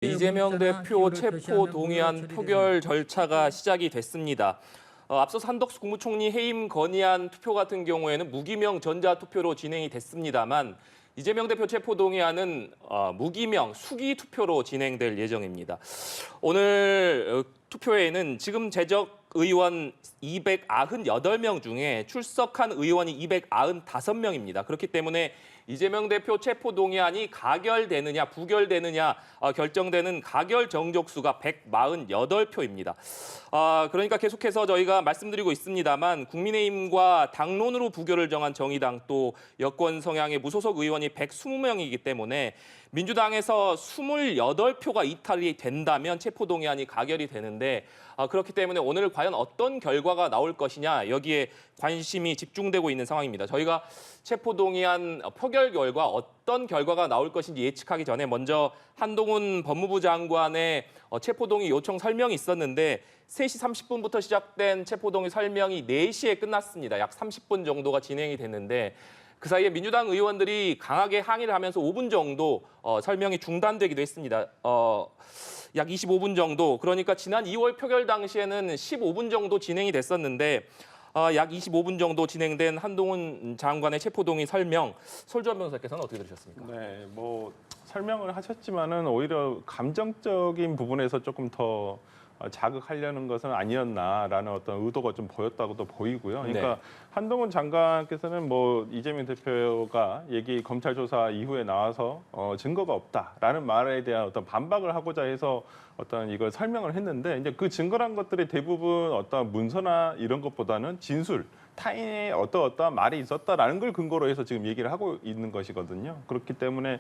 이재명 대표 체포 동의안 표결 절차가 시작이 됐습니다. 앞서 한덕수 국무총리 해임 건의안 투표 같은 경우에는 무기명 전자투표로 진행이 됐습니다만 이재명 대표 체포 동의안은 무기명 수기 투표로 진행될 예정입니다. 오늘 투표에는 지금 재적 의원 298명 중에 출석한 의원이 295명입니다. 그렇기 때문에 이재명 대표 체포 동의안이 가결되느냐 부결되느냐 결정되는 가결 정족수가 148표입니다. 그러니까 계속해서 저희가 말씀드리고 있습니다만 국민의힘과 당론으로 부결을 정한 정의당 또 여권 성향의 무소속 의원이 120명이기 때문에 민주당에서 28표가 이탈이 된다면 체포 동의안이 가결이 되는데 그렇기 때문에 오늘 과연 어떤 결과가 나올 것이냐 여기에 관심이 집중되고 있는 상황입니다. 저희가 체포 동의안 표결 결과 어떤 결과가 나올 것인지 예측하기 전에 먼저 한동훈 법무부 장관의 체포 동의 요청 설명이 있었는데 3시 30분부터 시작된 체포 동의 설명이 4시에 끝났습니다. 약 30분 정도가 진행이 됐는데 그 사이에 민주당 의원들이 강하게 항의를 하면서 5분 정도 설명이 중단되기도 했습니다. 약 25분 정도. 그러니까 지난 2월 표결 당시에는 15분 정도 진행이 됐었는데 약 25분 정도 진행된 한동훈 장관의 체포동의 설명, 설주환 변호사께서는 어떻게 들으셨습니까? 네, 뭐 설명을 하셨지만은 오히려 감정적인 부분에서 조금 더 자극하려는 것은 아니었나라는 어떤 의도가 좀 보였다고도 보이고요. 그러니까 네. 한동훈 장관께서는 뭐 이재명 대표가 검찰 조사 이후에 나와서 증거가 없다라는 말에 대한 어떤 반박을 하고자 해서 어떤 이걸 설명을 했는데 이제 그 증거란 것들이 대부분 어떤 문서나 이런 것보다는 진술, 타인의 어떠한 말이 있었다라는 걸 근거로 해서 지금 얘기를 하고 있는 것이거든요. 그렇기 때문에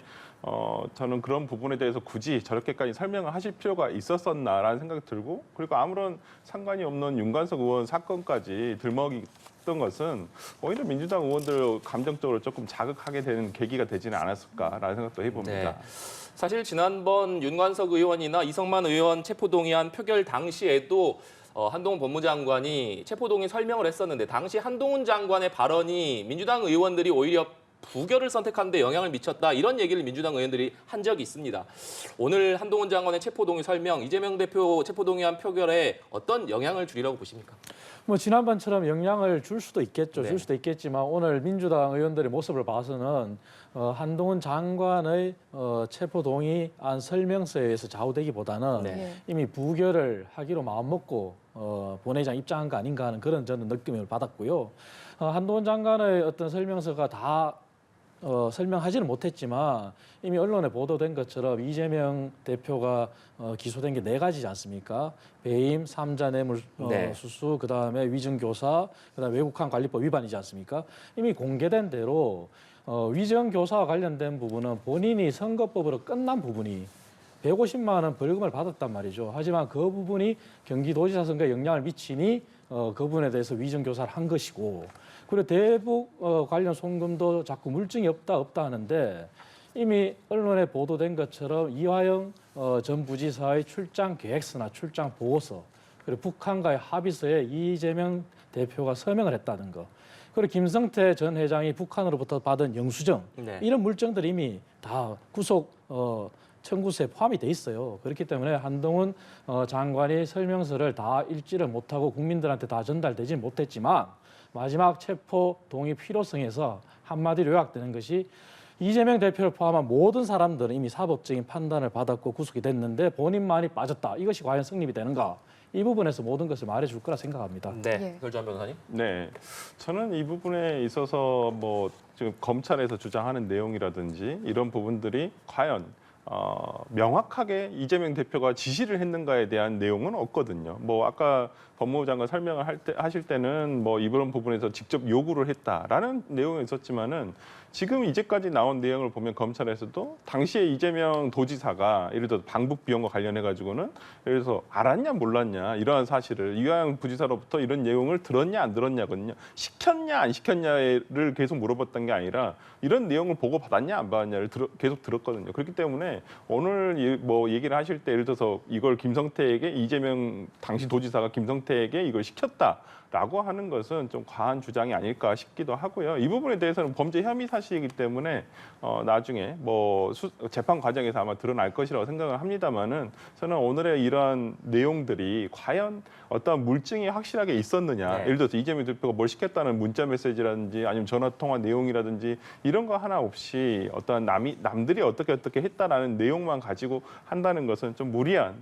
저는 그런 부분에 대해서 굳이 저렇게까지 설명을 하실 필요가 있었었나라는 생각이 들고 그리고 아무런 상관이 없는 윤관석 의원 사건까지 들먹이던 것은 오히려 민주당 의원들 감정적으로 조금 자극하게 되는 계기가 되지는 않았을까라는 생각도 해봅니다. 네. 사실 지난번 윤관석 의원이나 이성만 의원 체포동의안 표결 당시에도 한동훈 법무장관이 체포동의 설명을 했었는데 당시 한동훈 장관의 발언이 민주당 의원들이 오히려 부결을 선택하는 데 영향을 미쳤다 이런 얘기를 민주당 의원들이 한 적이 있습니다. 오늘 한동훈 장관의 체포동의 설명, 이재명 대표 체포동의안 표결에 어떤 영향을 주리라고 보십니까? 뭐 지난번처럼 영향을 줄 수도 있겠죠. 네. 줄 수도 있겠지만 오늘 민주당 의원들의 모습을 봐서는 한동훈 장관의 체포동의안 설명서에 의해서 좌우되기보다는 네. 이미 부결을 하기로 마음먹고 본회의장 입장한 거 아닌가 하는 그런 저는 느낌을 받았고요. 한동훈 장관의 어떤 설명서가 다 설명하지는 못했지만 이미 언론에 보도된 것처럼 이재명 대표가 기소된 게 4가지지 않습니까? 배임, 3자 뇌물 네. 수수, 그다음에 위증교사, 그다음에 외국한 관리법 위반이지 않습니까? 이미 공개된 대로 위증교사와 관련된 부분은 본인이 선거법으로 끝난 부분이 150만 원 벌금을 받았단 말이죠. 하지만 그 부분이 경기도지사 선거에 영향을 미치니 그 부분에 대해서 위증교사를 한 것이고 그리고 대북 관련 송금도 자꾸 물증이 없다 하는데 이미 언론에 보도된 것처럼 이화영 전 부지사의 출장 계획서나 출장 보고서 그리고 북한과의 합의서에 이재명 대표가 서명을 했다는 거 그리고 김성태 전 회장이 북한으로부터 받은 영수증 네. 이런 물증들이 이미 다 구속 청구서에 포함이 돼 있어요. 그렇기 때문에 한동훈 장관이 설명서를 다 읽지를 못하고 국민들한테 다 전달되지는 못했지만 마지막 체포 동의 필요성에서 한마디로 요약되는 것이 이재명 대표를 포함한 모든 사람들은 이미 사법적인 판단을 받았고 구속이 됐는데 본인만이 빠졌다. 이것이 과연 성립이 되는가? 이 부분에서 모든 것을 말해줄 거라 생각합니다. 네. 설주환 변호사님? 네, 저는 이 부분에 있어서 뭐 지금 검찰에서 주장하는 내용이라든지 이런 부분들이 과연 명확하게 이재명 대표가 지시를 했는가에 대한 내용은 없거든요. 뭐 아까 법무부 장관 설명을 하실 때는 뭐 이런 부분에서 직접 요구를 했다라는 내용이 있었지만은 지금 이제까지 나온 내용을 보면 검찰에서도 당시에 이재명 도지사가 예를 들어 방북 비용과 관련해 가지고는 예를 들어서 알았냐 몰랐냐 이러한 사실을 이화영 부지사로부터 이런 내용을 들었냐 안 들었냐거든요. 시켰냐 안 시켰냐를 계속 물어봤던 게 아니라 이런 내용을 보고 받았냐 안 받았냐를 계속 들었거든요. 그렇기 때문에 때문에 오늘 뭐 얘기를 하실 때 예를 들어서 이걸 김성태에게 이재명 당시 도지사가 김성태에게 이걸 시켰다라고 하는 것은 좀 과한 주장이 아닐까 싶기도 하고요. 이 부분에 대해서는 범죄 혐의 사실이기 때문에 나중에 뭐 재판 과정에서 아마 드러날 것이라고 생각을 합니다만은 저는 오늘의 이러한 내용들이 과연 어떤 물증이 확실하게 있었느냐. 네. 예를 들어서 이재명 대표가 뭘 시켰다는 문자 메시지라든지 아니면 전화 통화 내용이라든지 이런 거 하나 없이 어떤 남들이 어떻게 했다라는 내용만 가지고 한다는 것은 좀 무리한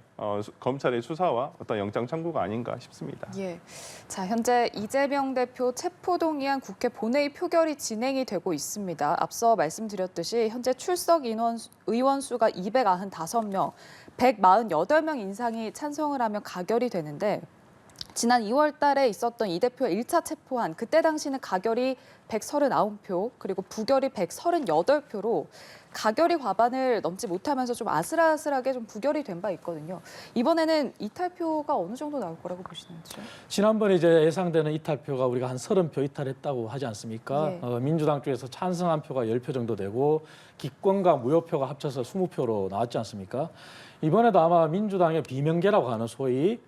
검찰의 수사와 어떤 영장 청구가 아닌가 싶습니다. 예. 자, 현재 이재명 대표 체포동의안 국회 본회의 표결이 진행이 되고 있습니다. 앞서 말씀드렸듯이 현재 출석 의원 수가 295명, 148명 인상이 찬성을 하면 가결이 되는데 지난 2월 달에 있었던 이 대표의 1차 체포안, 그때 당시는 가결이 139표, 그리고 부결이 138표로 가결이 과반을 넘지 못하면서 좀 아슬아슬하게 좀 부결이 된 바 있거든요. 이번에는 이탈표가 어느 정도 나올 거라고 보시는지요? 지난번에 이제 예상되는 이탈표가 우리가 한 30표 이탈했다고 하지 않습니까? 예. 민주당 쪽에서 찬성한 표가 10표 정도 되고 기권과 무효표가 합쳐서 20표로 나왔지 않습니까? 이번에도 아마 민주당의 비명계라고 하는 소위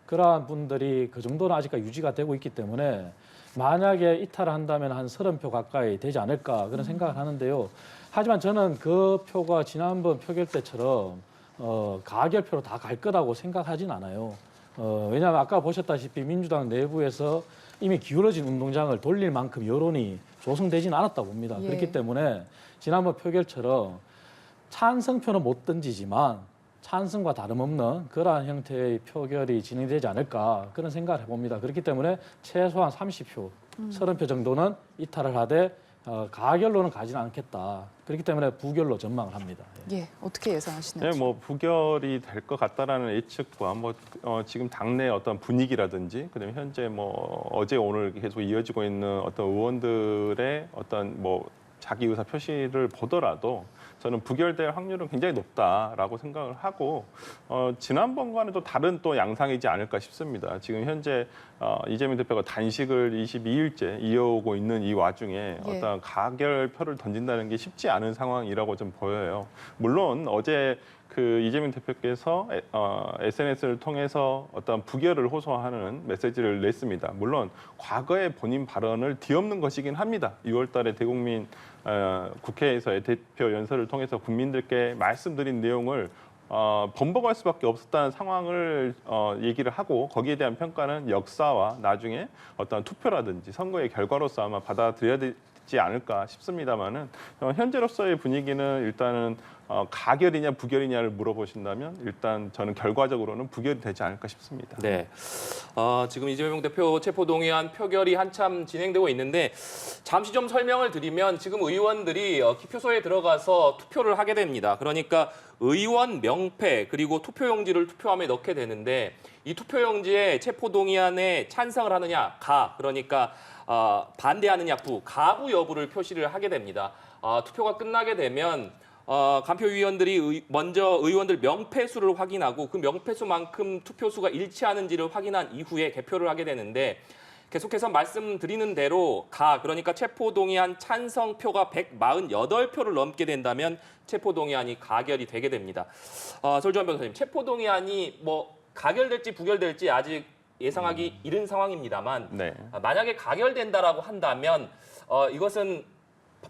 그러한 분들이 그 정도는 아직까지 유지가 되고 있기 때문에 만약에 이탈을 한다면 한 30표 가까이 되지 않을까 그런 생각을 하는데요. 하지만 저는 그 표가 지난번 표결 때처럼 가결표로 다 갈 거라고 생각하진 않아요. 왜냐하면 아까 보셨다시피 민주당 내부에서 이미 기울어진 운동장을 돌릴 만큼 여론이 조성되지는 않았다고 봅니다. 예. 그렇기 때문에 지난번 표결처럼 찬성표는 못 던지지만 찬성과 다름없는 그러한 형태의 표결이 진행되지 않을까 그런 생각을 해봅니다. 그렇기 때문에 최소한 30표, 30표 정도는 이탈을 하되 가결로는 가지는 않겠다. 그렇기 때문에 부결로 전망을 합니다. 예, 어떻게 예상하시나요? 네, 뭐 부결이 될 것 같다라는 예측과 지금 당내 어떤 분위기라든지 그다음에 현재 뭐 어제 오늘 계속 이어지고 있는 어떤 의원들의 어떤 뭐 자기 의사 표시를 보더라도 저는 부결될 확률은 굉장히 높다라고 생각을 하고 지난번과는 또 다른 또 양상이지 않을까 싶습니다. 지금 현재 이재명 대표가 단식을 22일째 이어오고 있는 이 와중에 예. 어떤 가결표를 던진다는 게 쉽지 않은 상황이라고 좀 보여요. 물론 어제 그 이재명 대표께서 SNS를 통해서 어떤 부결을 호소하는 메시지를 냈습니다. 물론 과거의 본인 발언을 뒤엎는 것이긴 합니다. 6월 달에 대국민 국회에서의 대표 연설을 통해서 국민들께 말씀드린 내용을 번복할 수밖에 없었다는 상황을 얘기를 하고 거기에 대한 평가는 역사와 나중에 어떤 투표라든지 선거의 결과로서 아마 받아들여야 되지 않을까 싶습니다만은 현재로서의 분위기는 일단은 가결이냐 부결이냐를 물어보신다면 일단 저는 결과적으로는 부결이 되지 않을까 싶습니다. 네. 지금 이재명 대표 체포동의안 표결이 한참 진행되고 있는데 잠시 좀 설명을 드리면 지금 의원들이 기표소에 들어가서 투표를 하게 됩니다. 그러니까 의원 명패 그리고 투표용지를 투표함에 넣게 되는데 이 투표용지에 체포동의안에 찬성을 하느냐 그러니까 반대하느냐 가부 여부를 표시를 하게 됩니다. 투표가 끝나게 되면 간표위원들이 먼저 의원들 명패수를 확인하고 그 명패수만큼 투표수가 일치하는지를 확인한 이후에 개표를 하게 되는데 계속해서 말씀드리는 대로 그러니까 체포동의안 찬성표가 148표를 넘게 된다면 체포동의안이 가결이 되게 됩니다. 설주환 변호사님, 체포동의안이 뭐 가결될지 부결될지 아직 예상하기 이른 상황입니다만 네. 만약에 가결된다라고 한다면 이것은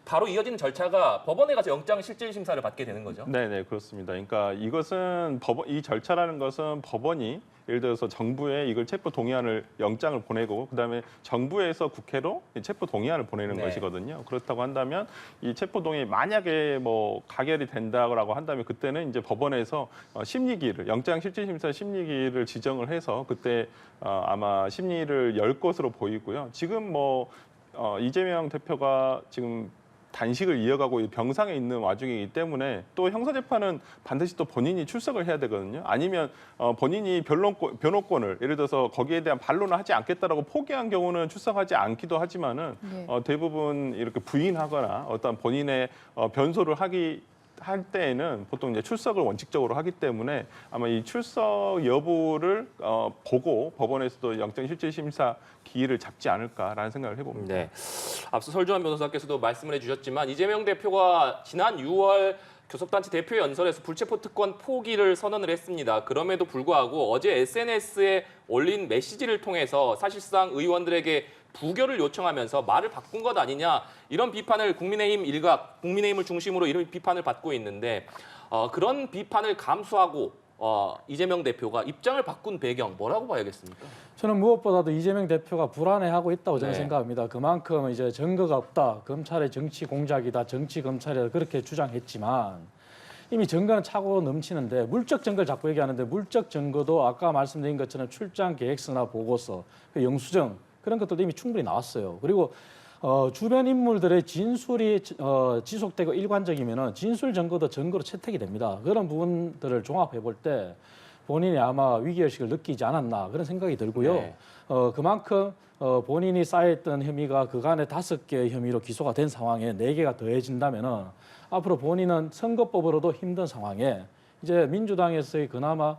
바로 이어지는 절차가 법원에 가서 영장실질심사를 받게 되는 거죠. 네, 그렇습니다. 그러니까 이것은 이 절차라는 것은 법원이 예를 들어서 정부에 이걸 체포 동의안을 영장을 보내고 그다음에 정부에서 국회로 체포 동의안을 보내는 네. 것이거든요. 그렇다고 한다면 이 체포 동의 만약에 뭐 가결이 된다고 한다면 그때는 이제 법원에서 심리기를 영장실질심사 심리기를 지정을 해서 그때 아마 심리를 열 것으로 보이고요. 지금 이재명 대표가 지금 단식을 이어가고 병상에 있는 와중이기 때문에 또 형사재판은 반드시 또 본인이 출석을 해야 되거든요. 아니면 본인이 변호권을 예를 들어서 거기에 대한 반론을 하지 않겠다라고 포기한 경우는 출석하지 않기도 하지만은 네. 대부분 이렇게 부인하거나 어떤 본인의 변소를 할 때에는 보통 이제 출석을 원칙적으로 하기 때문에 아마 이 출석 여부를 보고 법원에서도 영장실질심사 기일을 잡지 않을까라는 생각을 해봅니다. 네. 앞서 설주환 변호사께서도 말씀을 해주셨지만 이재명 대표가 지난 6월 교섭단체 대표 연설에서 불체포 특권 포기를 선언을 했습니다. 그럼에도 불구하고 어제 SNS에 올린 메시지를 통해서 사실상 의원들에게 부결을 요청하면서 말을 바꾼 것 아니냐 이런 비판을 국민의힘 일각, 국민의힘을 중심으로 이런 비판을 받고 있는데 그런 비판을 감수하고 이재명 대표가 입장을 바꾼 배경 뭐라고 봐야겠습니까? 저는 무엇보다도 이재명 대표가 불안해하고 있다고 저는 네. 생각합니다. 그만큼 이제 증거가 없다, 검찰의 정치 공작이다, 정치 검찰이다 그렇게 주장했지만 이미 증거는 차고 넘치는데 물적 증거를 자꾸 얘기하는데 물적 증거도 아까 말씀드린 것처럼 출장 계획서나 보고서, 그 영수증 그런 것들도 이미 충분히 나왔어요. 그리고 주변 인물들의 진술이 지속되고 일관적이면은 진술 증거도 증거로 채택이 됩니다. 그런 부분들을 종합해 볼 때 본인이 아마 위기의식을 느끼지 않았나 그런 생각이 들고요. 네. 그만큼 본인이 쌓였던 혐의가 그간의 5개의 혐의로 기소가 된 상황에 4개가 더해진다면은 앞으로 본인은 선거법으로도 힘든 상황에 이제 민주당에서의 그나마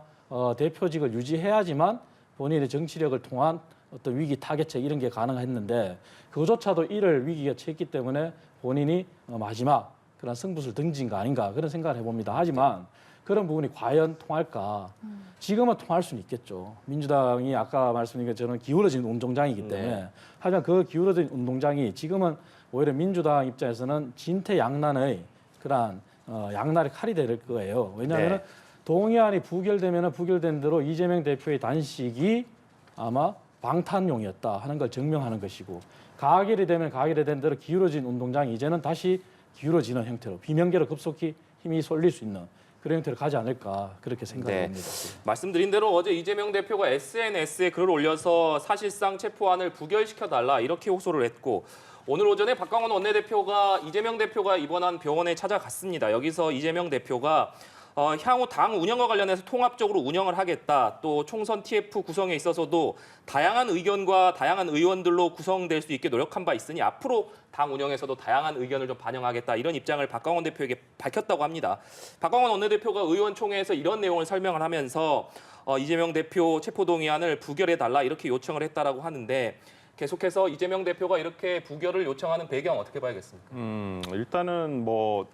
대표직을 유지해야지만 본인의 정치력을 통한 어떤 위기 타개책 이런 게 가능했는데 그조차도 이를 위기가 쳤기 때문에 본인이 마지막 그런 승부수를 던진 거 아닌가 그런 생각을 해봅니다. 하지만 그런 부분이 과연 통할까? 지금은 통할 수는 있겠죠. 민주당이 아까 말씀드린 것처럼 기울어진 운동장이기 때문에 네. 하지만 그 기울어진 운동장이 지금은 오히려 민주당 입장에서는 진퇴양난의 그러한 양날의 칼이 될 거예요. 왜냐하면 네. 동의안이 부결되면 부결된 대로 이재명 대표의 단식이 아마 방탄용이었다 하는 걸 증명하는 것이고 가결이 되면 가결이 된 대로 기울어진 운동장이 이제는 다시 기울어지는 형태로 비명계로 급속히 힘이 쏠릴 수 있는 그런 형태로 가지 않을까 그렇게 생각합니다. 말씀드린 대로 어제 이재명 대표가 SNS에 글을 올려서 사실상 체포안을 부결시켜달라 이렇게 호소를 했고 오늘 오전에 박광원 원내대표가 이재명 대표가 입원한 병원에 찾아갔습니다. 여기서 이재명 대표가 향후 당 운영과 관련해서 통합적으로 운영을 하겠다. 또 총선 TF 구성에 있어서도 다양한 의견과 다양한 의원들로 구성될 수 있게 노력한 바 있으니 앞으로 당 운영에서도 다양한 의견을 좀 반영하겠다. 이런 입장을 박광원 대표에게 밝혔다고 합니다. 박광원 원내대표가 의원총회에서 이런 내용을 설명을 하면서 이재명 대표 체포동의안을 부결해달라 이렇게 요청을 했다라고 하는데 계속해서 이재명 대표가 이렇게 부결을 요청하는 배경 어떻게 봐야겠습니까? 일단은 뭐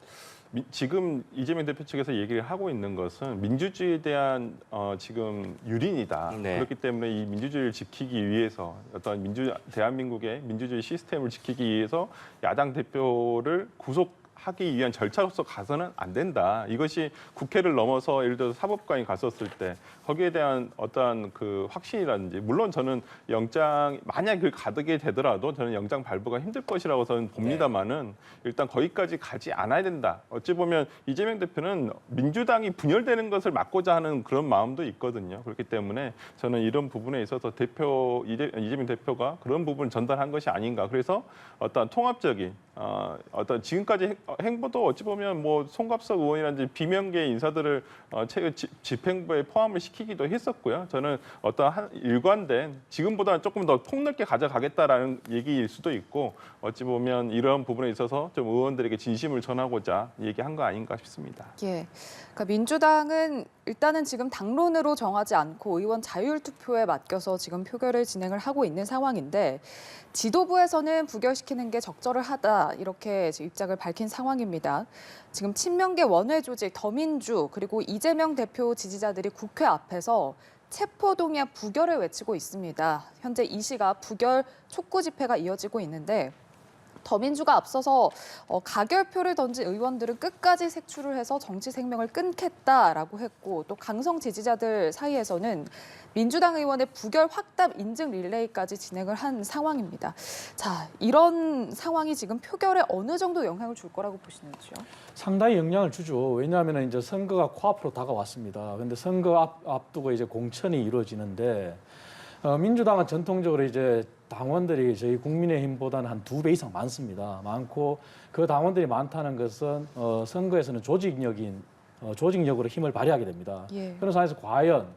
지금 이재명 대표 측에서 얘기를 하고 있는 것은 민주주의에 대한 지금 유린이다. 네. 그렇기 때문에 이 민주주의를 지키기 위해서 어떤 대한민국의 민주주의 시스템을 지키기 위해서 야당 대표를 구속하기 위한 절차로서 가서는 안 된다. 이것이 국회를 넘어서 예를 들어서 사법관이 갔었을 때 거기에 대한 어떠한 그 확신이라든지 물론 저는 영장 만약 그 가게 되더라도 저는 영장 발부가 힘들 것이라고 저는 봅니다만은 일단 거기까지 가지 않아야 된다. 어찌 보면 이재명 대표는 민주당이 분열되는 것을 막고자 하는 그런 마음도 있거든요. 그렇기 때문에 저는 이런 부분에 있어서 이재명 대표가 그런 부분을 전달한 것이 아닌가. 그래서 어떤 통합적인 어떤 지금까지 행보도 어찌 보면 뭐 송갑석 의원이라든지 비명계 인사들을 최근 집행부에 포함을 시키기도 했었고요. 저는 어떤 일관된 지금보다는 조금 더 폭넓게 가져가겠다라는 얘기일 수도 있고 어찌 보면 이런 부분에 있어서 좀 의원들에게 진심을 전하고자 얘기한 거 아닌가 싶습니다. 예. 그러니까 민주당은 일단은 지금 당론으로 정하지 않고 의원 자율 투표에 맡겨서 지금 표결을 진행을 하고 있는 상황인데 지도부에서는 부결시키는 게 적절하다 이렇게 입장을 밝힌 상황입니다. 지금 친명계 원외 조직 더민주 그리고 이재명 대표 지지자들이 국회 앞에서 체포동의안 부결을 외치고 있습니다. 현재 이 시각 부결 촉구 집회가 이어지고 있는데 더민주가 앞서서 가결표를 던진 의원들은 끝까지 색출을 해서 정치 생명을 끊겠다라고 했고 또 강성 지지자들 사이에서는 민주당 의원의 부결 확답 인증 릴레이까지 진행을 한 상황입니다. 자, 이런 상황이 지금 표결에 어느 정도 영향을 줄 거라고 보시는지요? 상당히 영향을 주죠. 왜냐하면 이제 선거가 코앞으로 다가왔습니다. 그런데 선거 앞두고 이제 공천이 이루어지는데 민주당은 전통적으로 이제 당원들이 저희 국민의힘보다는 한 2배 이상 많습니다. 많고 그 당원들이 많다는 것은 선거에서는 조직력으로 힘을 발휘하게 됩니다. 예. 그런 상황에서 과연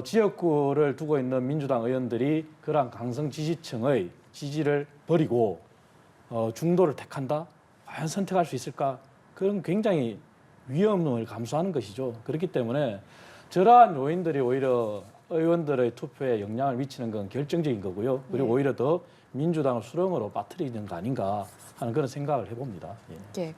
지역구를 두고 있는 민주당 의원들이 그러한 강성 지지층의 지지를 버리고 중도를 택한다? 과연 선택할 수 있을까? 그런 굉장히 위험을 감수하는 것이죠. 그렇기 때문에 저러한 요인들이 오히려 의원들의 투표에 영향을 미치는 건 결정적인 거고요. 그리고 오히려 더 민주당을 수렁으로 빠뜨리는 거 아닌가 하는 그런 생각을 해봅니다. 예.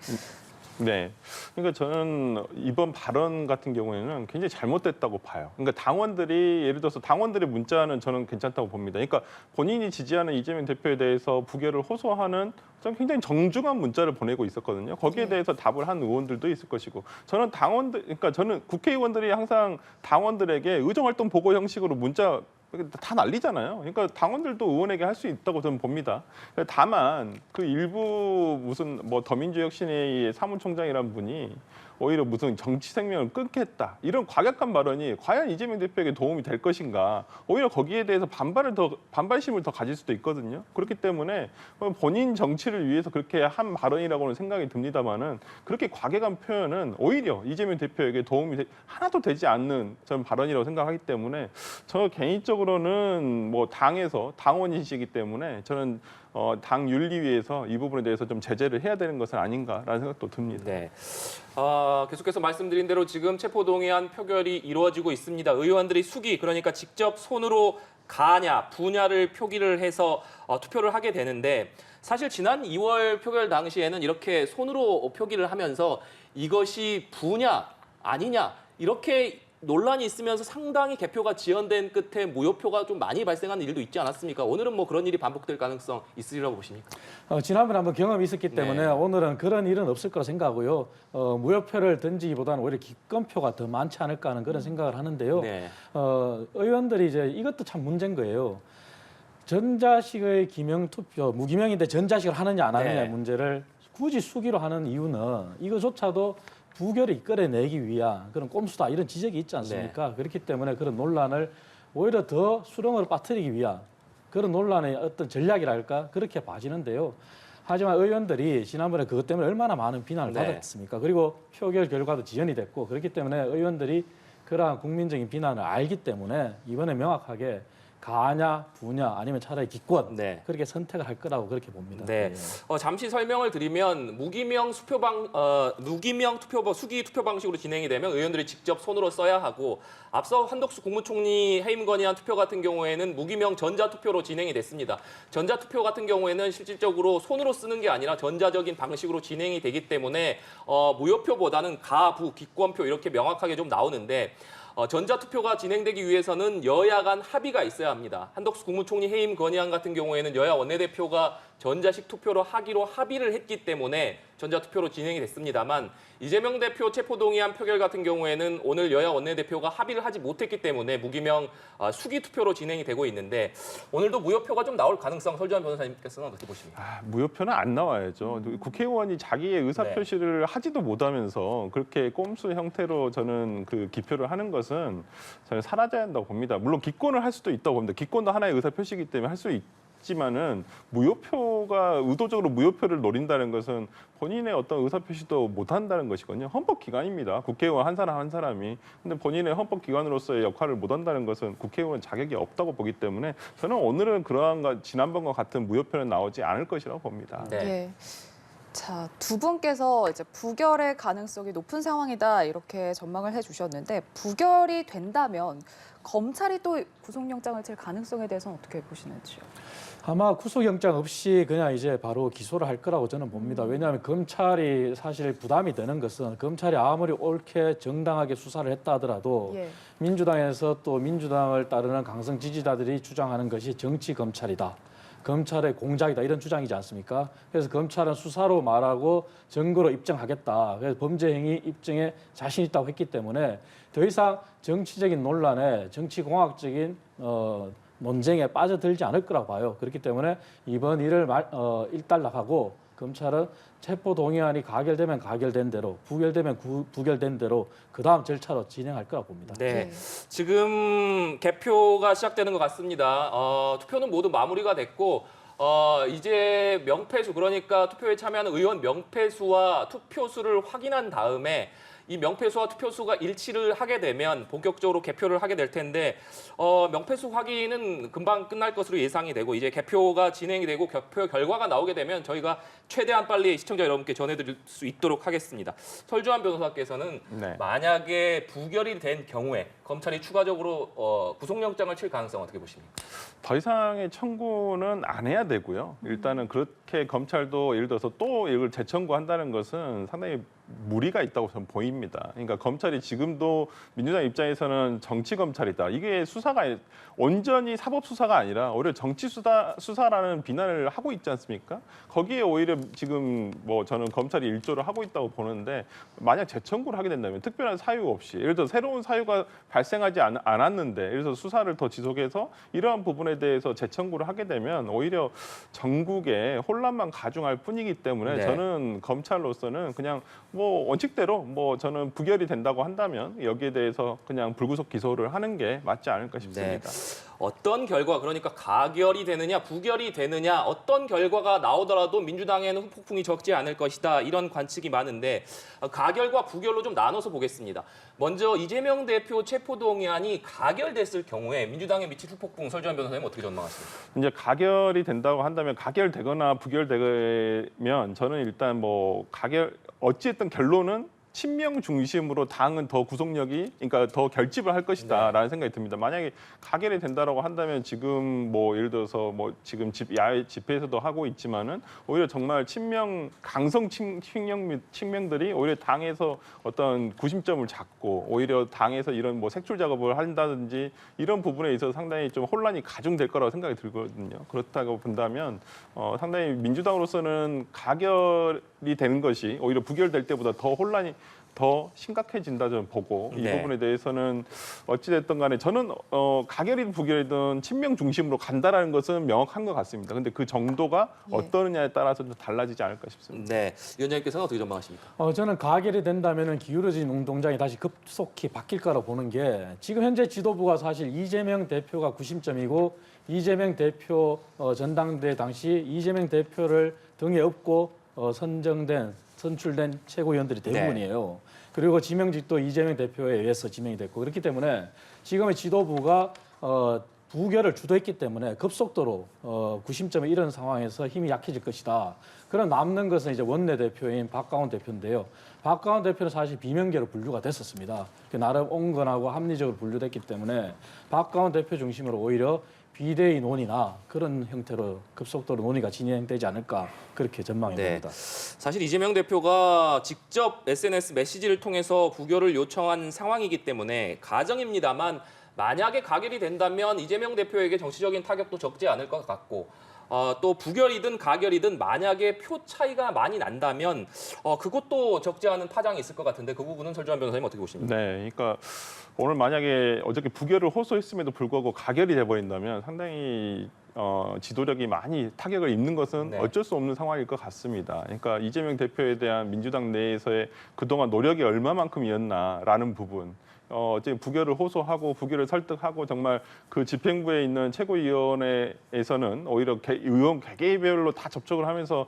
네. 그러니까 저는 이번 발언 같은 경우에는 굉장히 잘못됐다고 봐요. 그러니까 당원들이 예를 들어서 당원들의 문자는 저는 괜찮다고 봅니다. 그러니까 본인이 지지하는 이재명 대표에 대해서 부결을 호소하는 좀 굉장히 정중한 문자를 보내고 있었거든요. 거기에 대해서 답을 한 의원들도 있을 것이고 저는 그러니까 저는 국회의원들이 항상 당원들에게 의정활동 보고 형식으로 문자 다 난리잖아요. 그러니까 당원들도 의원에게 할 수 있다고 저는 봅니다. 다만 그 일부 무슨 뭐 더민주혁신회의 사무총장이란 분이 오히려 무슨 정치 생명을 끊겠다 이런 과격한 발언이 과연 이재명 대표에게 도움이 될 것인가? 오히려 거기에 대해서 반발심을 더 가질 수도 있거든요. 그렇기 때문에 본인 정치를 위해서 그렇게 한 발언이라고는 생각이 듭니다만은 그렇게 과격한 표현은 오히려 이재명 대표에게 도움이 하나도 되지 않는 저는 발언이라고 생각하기 때문에 저 개인적으로는 뭐 당에서 당원이시기 때문에 저는 당 윤리위에서 이 부분에 대해서 좀 제재를 해야 되는 것은 아닌가라는 생각도 듭니다. 네. 계속해서 말씀드린 대로 지금 체포동의안 표결이 이루어지고 있습니다. 의원들이 수기, 그러니까 직접 손으로 가냐, 부냐를 표기를 해서 투표를 하게 되는데 사실 지난 2월 표결 당시에는 이렇게 손으로 표기를 하면서 이것이 부냐, 아니냐 이렇게 논란이 있으면서 상당히 개표가 지연된 끝에 무효표가 좀 많이 발생하는 일도 있지 않았습니까? 오늘은 뭐 그런 일이 반복될 가능성 있으리라고 보십니까? 지난번에 한번 경험이 있었기 때문에 네. 오늘은 그런 일은 없을 거라 생각하고요. 무효표를 던지기보다는 오히려 기권표가 더 많지 않을까 하는 그런 생각을 하는데요. 네. 의원들이 이제 이것도 참 문제인 거예요. 전자식의 기명투표, 무기명인데 전자식을 하느냐 안 하느냐의 네. 문제를 굳이 수기로 하는 이유는 이거조차도 부결을 이끌어내기 위한 그런 꼼수다 이런 지적이 있지 않습니까? 그렇기 때문에 그런 논란을 오히려 더 수렁으로 빠뜨리기 위한 그런 논란의 어떤 전략이랄까 그렇게 봐지는데요. 하지만 의원들이 지난번에 그것 때문에 얼마나 많은 비난을 네. 받았습니까? 그리고 표결 결과도 지연이 됐고 그렇기 때문에 의원들이 그러한 국민적인 비난을 알기 때문에 이번에 명확하게 가냐, 부냐 아니면 차라리 기권 네. 그렇게 선택을 할 거라고 그렇게 봅니다. 네. 잠시 설명을 드리면 무기명 투표 수기 투표 방식으로 진행이 되면 의원들이 직접 손으로 써야 하고 앞서 한덕수 국무총리 해임 건의안 투표 같은 경우에는 무기명 전자투표로 진행이 됐습니다. 전자투표 같은 경우에는 실질적으로 손으로 쓰는 게 아니라 전자적인 방식으로 진행이 되기 때문에 무효표보다는 가, 부, 기권표 이렇게 명확하게 좀 나오는데 전자투표가 진행되기 위해서는 여야 간 합의가 있어야 합니다. 한덕수 국무총리 해임 건의안 같은 경우에는 여야 원내대표가 전자식 투표로 하기로 합의를 했기 때문에 전자투표로 진행이 됐습니다만 이재명 대표 체포동의안 표결 같은 경우에는 오늘 여야 원내대표가 합의를 하지 못했기 때문에 무기명 수기 투표로 진행이 되고 있는데 오늘도 무효표가 좀 나올 가능성 설주환 변호사님께서는 어떻게 보십니까? 무효표는 안 나와야죠. 국회의원이 자기의 의사표시를 하지도 못하면서 그렇게 꼼수 형태로 저는 그 기표를 하는 것은 저는 사라져야 한다고 봅니다. 물론 기권을 할 수도 있다고 봅니다. 기권도 하나의 의사표시이기 때문에 할 수 있지만은 무효표가 의도적으로 무효표를 노린다는 것은 본인의 어떤 의사표시도 못한다는 것이거든요. 헌법기관입니다. 국회의원 한 사람 한 사람이. 근데 본인의 헌법기관으로서의 역할을 못한다는 것은 국회의원 자격이 없다고 보기 때문에 저는 오늘은 그러한 지난번과 같은 무효표는 나오지 않을 것이라고 봅니다. 네. 예. 자, 두 분께서 이제 부결의 가능성이 높은 상황이다 이렇게 전망을 해주셨는데 부결이 된다면 검찰이 또 구속영장을 칠 가능성에 대해서는 어떻게 보시는지요? 아마 구속영장 없이 그냥 이제 바로 기소를 할 거라고 저는 봅니다. 왜냐하면 검찰이 사실 부담이 되는 것은 검찰이 아무리 옳게 정당하게 수사를 했다 하더라도 예. 민주당에서 또 민주당을 따르는 강성 지지자들이 주장하는 것이 정치 검찰이다. 검찰의 공작이다 이런 주장이지 않습니까? 그래서 검찰은 수사로 말하고 증거로 입증하겠다. 그래서 범죄 행위 입증에 자신 있다고 했기 때문에 더 이상 정치적인 논란에 정치공학적인 논쟁에 빠져들지 않을 거라고 봐요. 그렇기 때문에 이번 일을 일단락하고 검찰은 체포동의안이 가결되면 가결된 대로, 부결되면 부결된 대로 그다음 절차로 진행할 거라고 봅니다. 네. 지금 개표가 시작되는 것 같습니다. 투표는 모두 마무리가 됐고 이제 명패수 그러니까 투표에 참여하는 의원 명패수와 투표수를 확인한 다음에 이 명패수와 투표수가 일치를 하게 되면 본격적으로 개표를 하게 될 텐데 명패수 확인은 금방 끝날 것으로 예상이 되고 이제 개표가 진행이 되고 개표 결과가 나오게 되면 저희가 최대한 빨리 시청자 여러분께 전해드릴 수 있도록 하겠습니다. 설주환 변호사께서는 네. 만약에 부결이 된 경우에 검찰이 추가적으로 구속영장을 칠 가능성 어떻게 보십니까? 더 이상의 청구는 안 해야 되고요. 일단은 그렇게 검찰도 예를 들어서 또 이걸 재청구한다는 것은 상당히 무리가 있다고 저는 보입니다. 그러니까 검찰이 지금도 민주당 입장에서는 정치 검찰이다. 이게 수사가 온전히 사법 수사가 아니라 오히려 정치 수사라는 비난을 하고 있지 않습니까? 거기에 오히려 지금 뭐 저는 검찰이 일조를 하고 있다고 보는데 만약 재청구를 하게 된다면 특별한 사유 없이 예를 들어 새로운 사유가 발생하지 않았는데 예를 들어 수사를 더 지속해서 이러한 부분에 대해서 재청구를 하게 되면 오히려 전국에 혼란만 가중할 뿐이기 때문에 네. 저는 검찰로서는 그냥 뭐 원칙대로 뭐 저는 부결이 된다고 한다면 여기에 대해서 그냥 불구속 기소를 하는 게 맞지 않을까 싶습니다. 어떤 결과, 그러니까 가결이 되느냐 부결이 되느냐 어떤 결과가 나오더라도 민주당에는 후폭풍이 적지 않을 것이다, 이런 관측이 많은데 가결과 부결로 좀 나눠서 보겠습니다. 먼저 이재명 대표 체포동의안이 가결됐을 경우에 민주당에 미칠 후폭풍, 설주환 변호사님 어떻게 전망하십니까? 이제 가결이 된다고 한다면 가결되거나 부결되면 저는 일단 뭐 어찌됐든 결론은 친명 중심으로 당은 더 구속력이, 그러니까 더 결집을 할 것이다라는 생각이 듭니다. 만약에 가결이 된다라고 한다면 지금 뭐 예를 들어서 뭐 지금 야외 집회에서도 하고 있지만은 오히려 정말 강성 친명들이 오히려 당에서 어떤 구심점을 잡고 오히려 당에서 이런 뭐 색출 작업을 한다든지 이런 부분에 있어서 상당히 좀 혼란이 가중될 거라고 생각이 들거든요. 그렇다고 본다면 상당히 민주당으로서는 가결이 되는 것이 오히려 부결될 때보다 더 혼란이 더 심각해진다 저는 보고 이 네. 부분에 대해서는 어찌됐든 간에 저는 가결이든 부결이든 친명 중심으로 간다라는 것은 명확한 것 같습니다. 근데 그 정도가 예. 어떠느냐에 따라서 좀 달라지지 않을까 싶습니다. 네, 위원장님께서는 어떻게 전망하십니까? 저는 가결이 된다면은 기울어진 운동장이 다시 급속히 바뀔 거라 보는 게 지금 현재 지도부가 사실 이재명 대표가 구심점이고 이재명 대표 전당대 당시 이재명 대표를 등에 업고 선출된 최고위원들이 대부분이에요. 그리고 지명직도 이재명 대표에 의해서 지명이 됐고 그렇기 때문에 지금의 지도부가 부결을 주도했기 때문에 급속도로 구심점에 이른 상황에서 힘이 약해질 것이다. 그럼 남는 것은 이제 원내대표인 박가원 대표인데요. 박가원 대표는 사실 비명계로 분류가 됐었습니다. 나름 온건하고 합리적으로 분류됐기 때문에 박가원 대표 중심으로 오히려 비대위 논의나 그런 형태로 급속도로 논의가 진행되지 않을까 그렇게 전망해 봅니다. 사실 이재명 대표가 직접 SNS 메시지를 통해서 부결을 요청한 상황이기 때문에 가정입니다만 만약에 가결이 된다면 이재명 대표에게 정치적인 타격도 적지 않을 것 같고 또 부결이든 가결이든 만약에 표 차이가 많이 난다면 그것도 적지 않은 파장이 있을 것 같은데 그 부분은 설주환 변호사님 어떻게 보십니까? 네, 그러니까 오늘 만약에 어저께 부결을 호소했음에도 불구하고 가결이 돼버린다면 상당히 지도력이 많이 타격을 입는 것은 네. 어쩔 수 없는 상황일 것 같습니다. 그러니까 이재명 대표에 대한 민주당 내에서의 그동안 노력이 얼마만큼이었나라는 부분. 어제 부결을 호소하고 부결을 설득하고 정말 그 집행부에 있는 최고위원회에서는 오히려 의원 개개별로 다 접촉을 하면서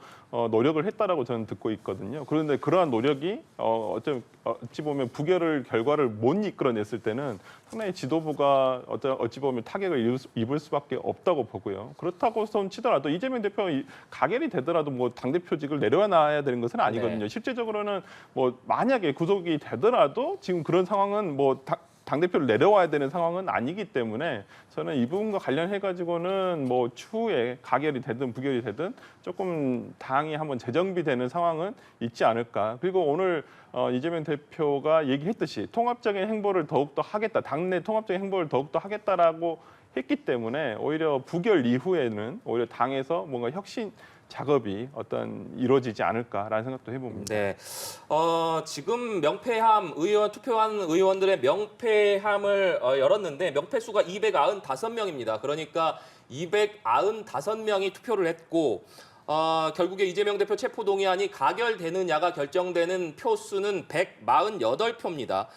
노력을 했다라고 저는 듣고 있거든요. 그런데 그러한 노력이 어찌 보면 부결을 결과를 못 이끌어냈을 때는 상당히 지도부가 어찌 보면 타격을 입을 수밖에 없다고 보고요. 그렇다고 치더라도 이재명 대표 가결이 되더라도 뭐 당대표직을 내려놔야 되는 것은 아니거든요. 네. 실제적으로는 뭐 만약에 구속이 되더라도 지금 그런 상황은 뭐 당대표를 내려와야 되는 상황은 아니기 때문에 저는 이 부분과 관련해 가지고는 뭐 추후에 가결이 되든 부결이 되든 조금 당이 한번 재정비되는 상황은 있지 않을까. 그리고 오늘 이재명 대표가 얘기했듯이 통합적인 행보를 더욱더 하겠다. 당내 통합적인 행보를 더욱더 하겠다라고 했기 때문에 오히려 부결 이후에는 오히려 당에서 뭔가 혁신 작업이 이루어지지 않을까라는 생각도 해봅니다. 네, 지금 투표한 의원들의 명패함을 열었는데 명패 수가 295명입니다. 그러니까 295명이 투표를 했고 결국에 이재명 대표 체포동의안이 가결되느냐가 결정되는 표수는 148표입니다.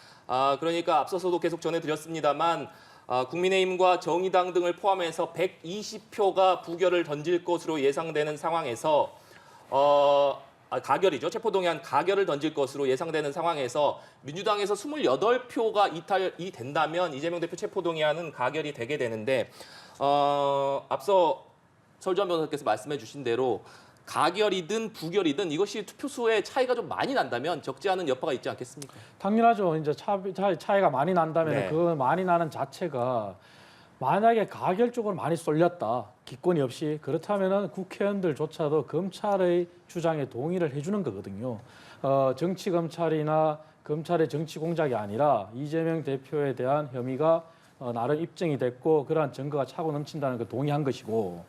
그러니까 앞서서도 계속 전해드렸습니다만 국민의힘과 정의당 등을 포함해서 120표가 부결을 던질 것으로 예상되는 상황에서 가결이죠. 체포동의안 가결을 던질 것으로 예상되는 상황에서 민주당에서 28표가 이탈이 된다면 이재명 대표 체포동의안은 가결이 되게 되는데 앞서 설주환 변호사께서 말씀해 주신 대로 가결이든 부결이든 이것이 투표수의 차이가 좀 많이 난다면 적지 않은 여파가 있지 않겠습니까? 당연하죠. 이제 차이가 많이 난다면 네. 그 많이 나는 자체가 만약에 가결 쪽으로 많이 쏠렸다. 기권이 없이 그렇다면은 국회의원들조차도 검찰의 주장에 동의를 해주는 거거든요. 정치 검찰이나 검찰의 정치 공작이 아니라 이재명 대표에 대한 혐의가 나름 입증이 됐고 그러한 증거가 차고 넘친다는 걸 동의한 것이고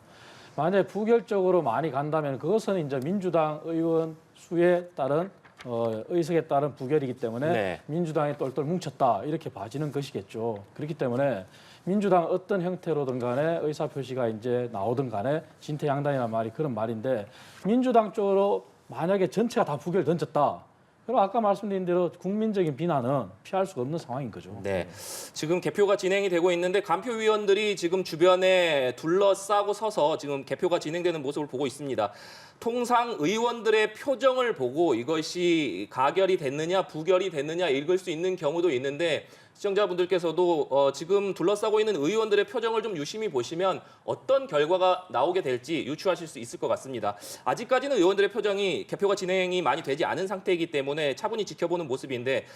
만약에 부결적으로 많이 간다면 그것은 이제 민주당 의원 수에 따른 의석에 따른 부결이기 때문에 네. 민주당이 똘똘 뭉쳤다 이렇게 봐지는 것이겠죠. 그렇기 때문에 민주당 어떤 형태로든 간에 의사표시가 이제 나오든 간에 진퇴양단이라는 말이 그런 말인데 민주당 쪽으로 만약에 전체가 다 부결 던졌다. 그럼 아까 말씀드린 대로 국민적인 비난은 피할 수가 없는 상황인 거죠. 네, 지금 개표가 진행이 되고 있는데 간표위원들이 지금 주변에 둘러싸고 서서 지금 개표가 진행되는 모습을 보고 있습니다. 통상 의원들의 표정을 보고 이것이 가결이 됐느냐 부결이 됐느냐 읽을 수 있는 경우도 있는데 시청자분들께서도 지금 둘러싸고 있는 의원들의 표정을 좀 유심히 보시면 어떤 결과가 나오게 될지 유추하실 수 있을 것 같습니다. 아직까지는 의원들의 표정이 개표가 진행이 많이 되지 않은 상태이기 때문에 차분히 지켜보는 모습인데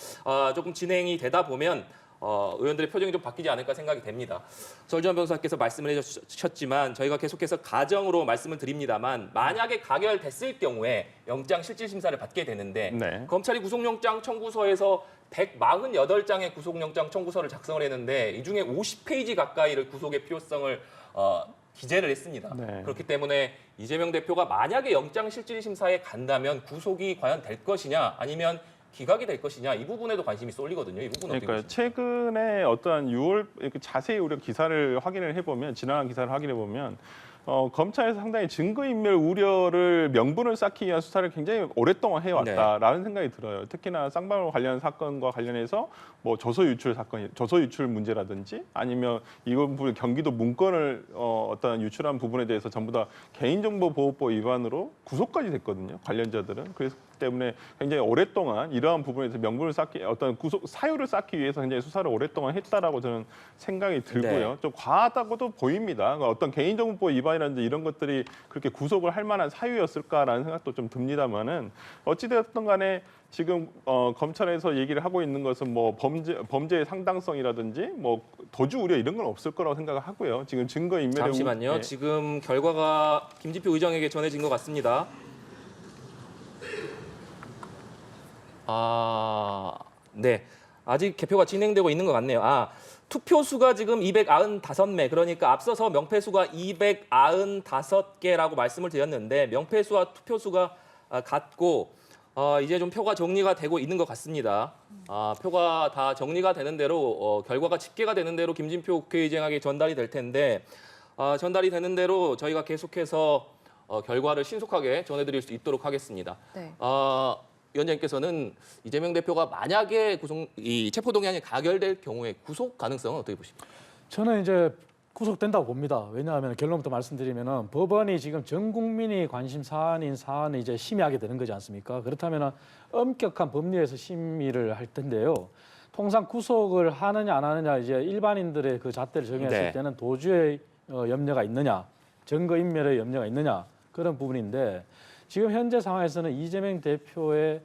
조금 진행이 되다 보면 의원들의 표정이 좀 바뀌지 않을까 생각이 됩니다. 설주환 변호사께서 말씀을 해주셨지만 저희가 계속해서 가정으로 말씀을 드립니다만 만약에 가결됐을 경우에 영장실질심사를 받게 되는데 네. 검찰이 구속영장 청구서에서 148장의 구속영장 청구서를 작성을 했는데 이 중에 50페이지 가까이를 구속의 필요성을 기재를 했습니다. 네. 그렇기 때문에 이재명 대표가 만약에 영장실질심사에 간다면 구속이 과연 될 것이냐 아니면 기각이 될 것이냐 이 부분에도 관심이 쏠리거든요. 이 부분은 어떻게 그러니까 보십니까? 최근에 어떠한 6월 이렇게 자세히 우리가 기사를 확인을 해보면 지난한 기사를 확인해 보면 검찰에서 상당히 증거인멸 우려를 명분을 쌓기 위한 수사를 굉장히 오랫동안 해왔다라는 생각이 들어요. 특히나 쌍방울 관련 사건과 관련해서 뭐 저서 유출 사건, 저서 유출 문제라든지 아니면 이건 경기도 문건을 어떤 유출한 부분에 대해서 전부 다 개인정보보호법 위반으로 구속까지 됐거든요. 관련자들은. 그래서 때문에 굉장히 오랫동안 이러한 부분에서 명분을 쌓기 어떤 구속 사유를 쌓기 위해서 굉장히 수사를 오랫동안 했다라고 저는 생각이 들고요. 네. 좀 과하다고도 보입니다. 그러니까 어떤 개인정보법 위반이라든지 이런 것들이 그렇게 구속을 할 만한 사유였을까라는 생각도 좀 듭니다만은 어찌되었든 간에 지금 검찰에서 얘기를 하고 있는 것은 뭐 범죄의 상당성이라든지 뭐 도주 우려 이런 건 없을 거라고 생각을 하고요. 지금 증거 인멸의 잠시만요. 예. 지금 결과가 김진표 의장에게 전해진 것 같습니다. 네. 아직 개표가 진행되고 있는 것 같네요. 투표수가 지금 295매, 그러니까 앞서서 명패수가 295개라고 말씀을 드렸는데 명패수와 투표수가 같고 이제 좀 표가 정리가 되고 있는 것 같습니다. 표가 다 정리가 되는 대로 결과가 집계가 되는 대로 김진표 국회의장에게 전달이 될 텐데 전달이 되는 대로 저희가 계속해서 결과를 신속하게 전해드릴 수 있도록 하겠습니다. 네. 위원장님께서는 이재명 대표가 만약에 이 체포동의안이 가결될 경우에 구속 가능성은 어떻게 보십니까? 저는 이제 구속된다고 봅니다. 왜냐하면 결론부터 말씀드리면은 법원이 지금 전 국민이 관심 사안인 사안을 이제 심의하게 되는 거지 않습니까? 그렇다면은 엄격한 법리에서 심의를 할 텐데요. 통상 구속을 하느냐 안 하느냐 이제 일반인들의 그 잣대를 정했을 네. 때는 도주의 염려가 있느냐, 증거인멸의 염려가 있느냐 그런 부분인데 지금 현재 상황에서는 이재명 대표의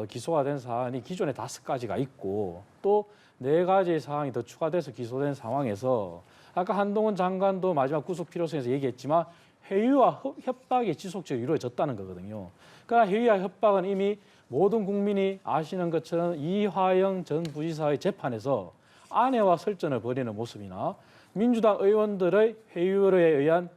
기소가 된 사안이 기존에 5가지가 있고 또 4가지의 사항이 더 추가돼서 기소된 상황에서 아까 한동훈 장관도 마지막 구속 필요성에서 얘기했지만 회유와 협박이 지속적으로 이루어졌다는 거거든요. 그러나 회유와 협박은 이미 모든 국민이 아시는 것처럼 이화영 전 부지사의 재판에서 아내와 설전을 벌이는 모습이나 민주당 의원들의 회유에 의한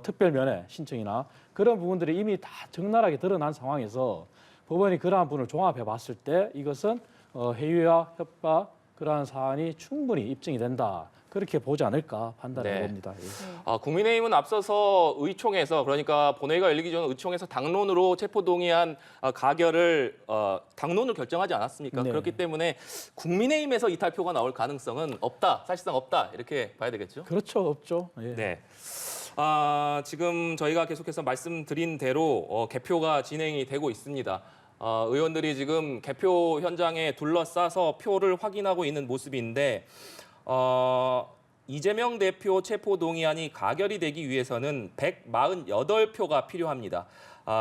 특별 면회 신청이나 그런 부분들이 이미 다 적나라하게 드러난 상황에서 법원이 그러한 부분을 종합해 봤을 때 이것은 회유와 협박 그러한 사안이 충분히 입증이 된다. 그렇게 보지 않을까 판단해 네. 봅니다. 예. 국민의힘은 앞서서 의총에서 그러니까 본회의가 열리기 전 의총에서 당론으로 체포동의안 가결을 당론으로 결정하지 않았습니까? 네. 그렇기 때문에 국민의힘에서 이탈표가 나올 가능성은 없다, 사실상 없다 이렇게 봐야 되겠죠? 그렇죠, 없죠. 예. 네. 지금 저희가 계속해서 말씀드린 대로 개표가 진행이 되고 있습니다. 의원들이 지금 개표 현장에 둘러싸서 표를 확인하고 있는 모습인데 이재명 대표 체포동의안이 가결이 되기 위해서는 148표가 필요합니다.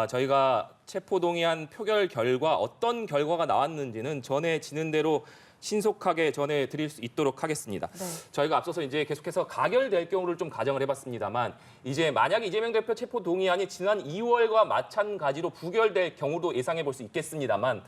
저희가 체포동의안 표결 결과 어떤 결과가 나왔는지는 전해지는 대로 신속하게 전해드릴 수 있도록 하겠습니다. 네. 저희가 앞서서 이제 계속해서 가결될 경우를 좀 가정을 해봤습니다만 이제 만약 이재명 대표 체포 동의안이 지난 2월과 마찬가지로 부결될 경우도 예상해 볼 수 있겠습니다만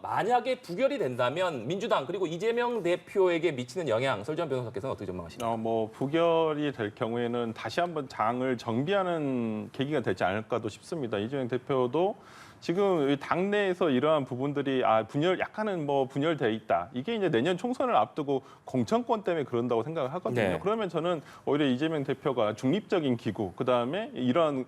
만약에 부결이 된다면 민주당 그리고 이재명 대표에게 미치는 영향 설주환 변호사께서는 어떻게 전망하십니까? 뭐 부결이 될 경우에는 다시 한번 장을 정비하는 계기가 되지 않을까도 싶습니다. 이재명 대표도 지금 당내에서 이러한 부분들이 약간은 뭐 분열돼 있다. 이게 이제 내년 총선을 앞두고 공천권 때문에 그런다고 생각을 하거든요. 네. 그러면 저는 오히려 이재명 대표가 중립적인 기구, 그다음에 이러한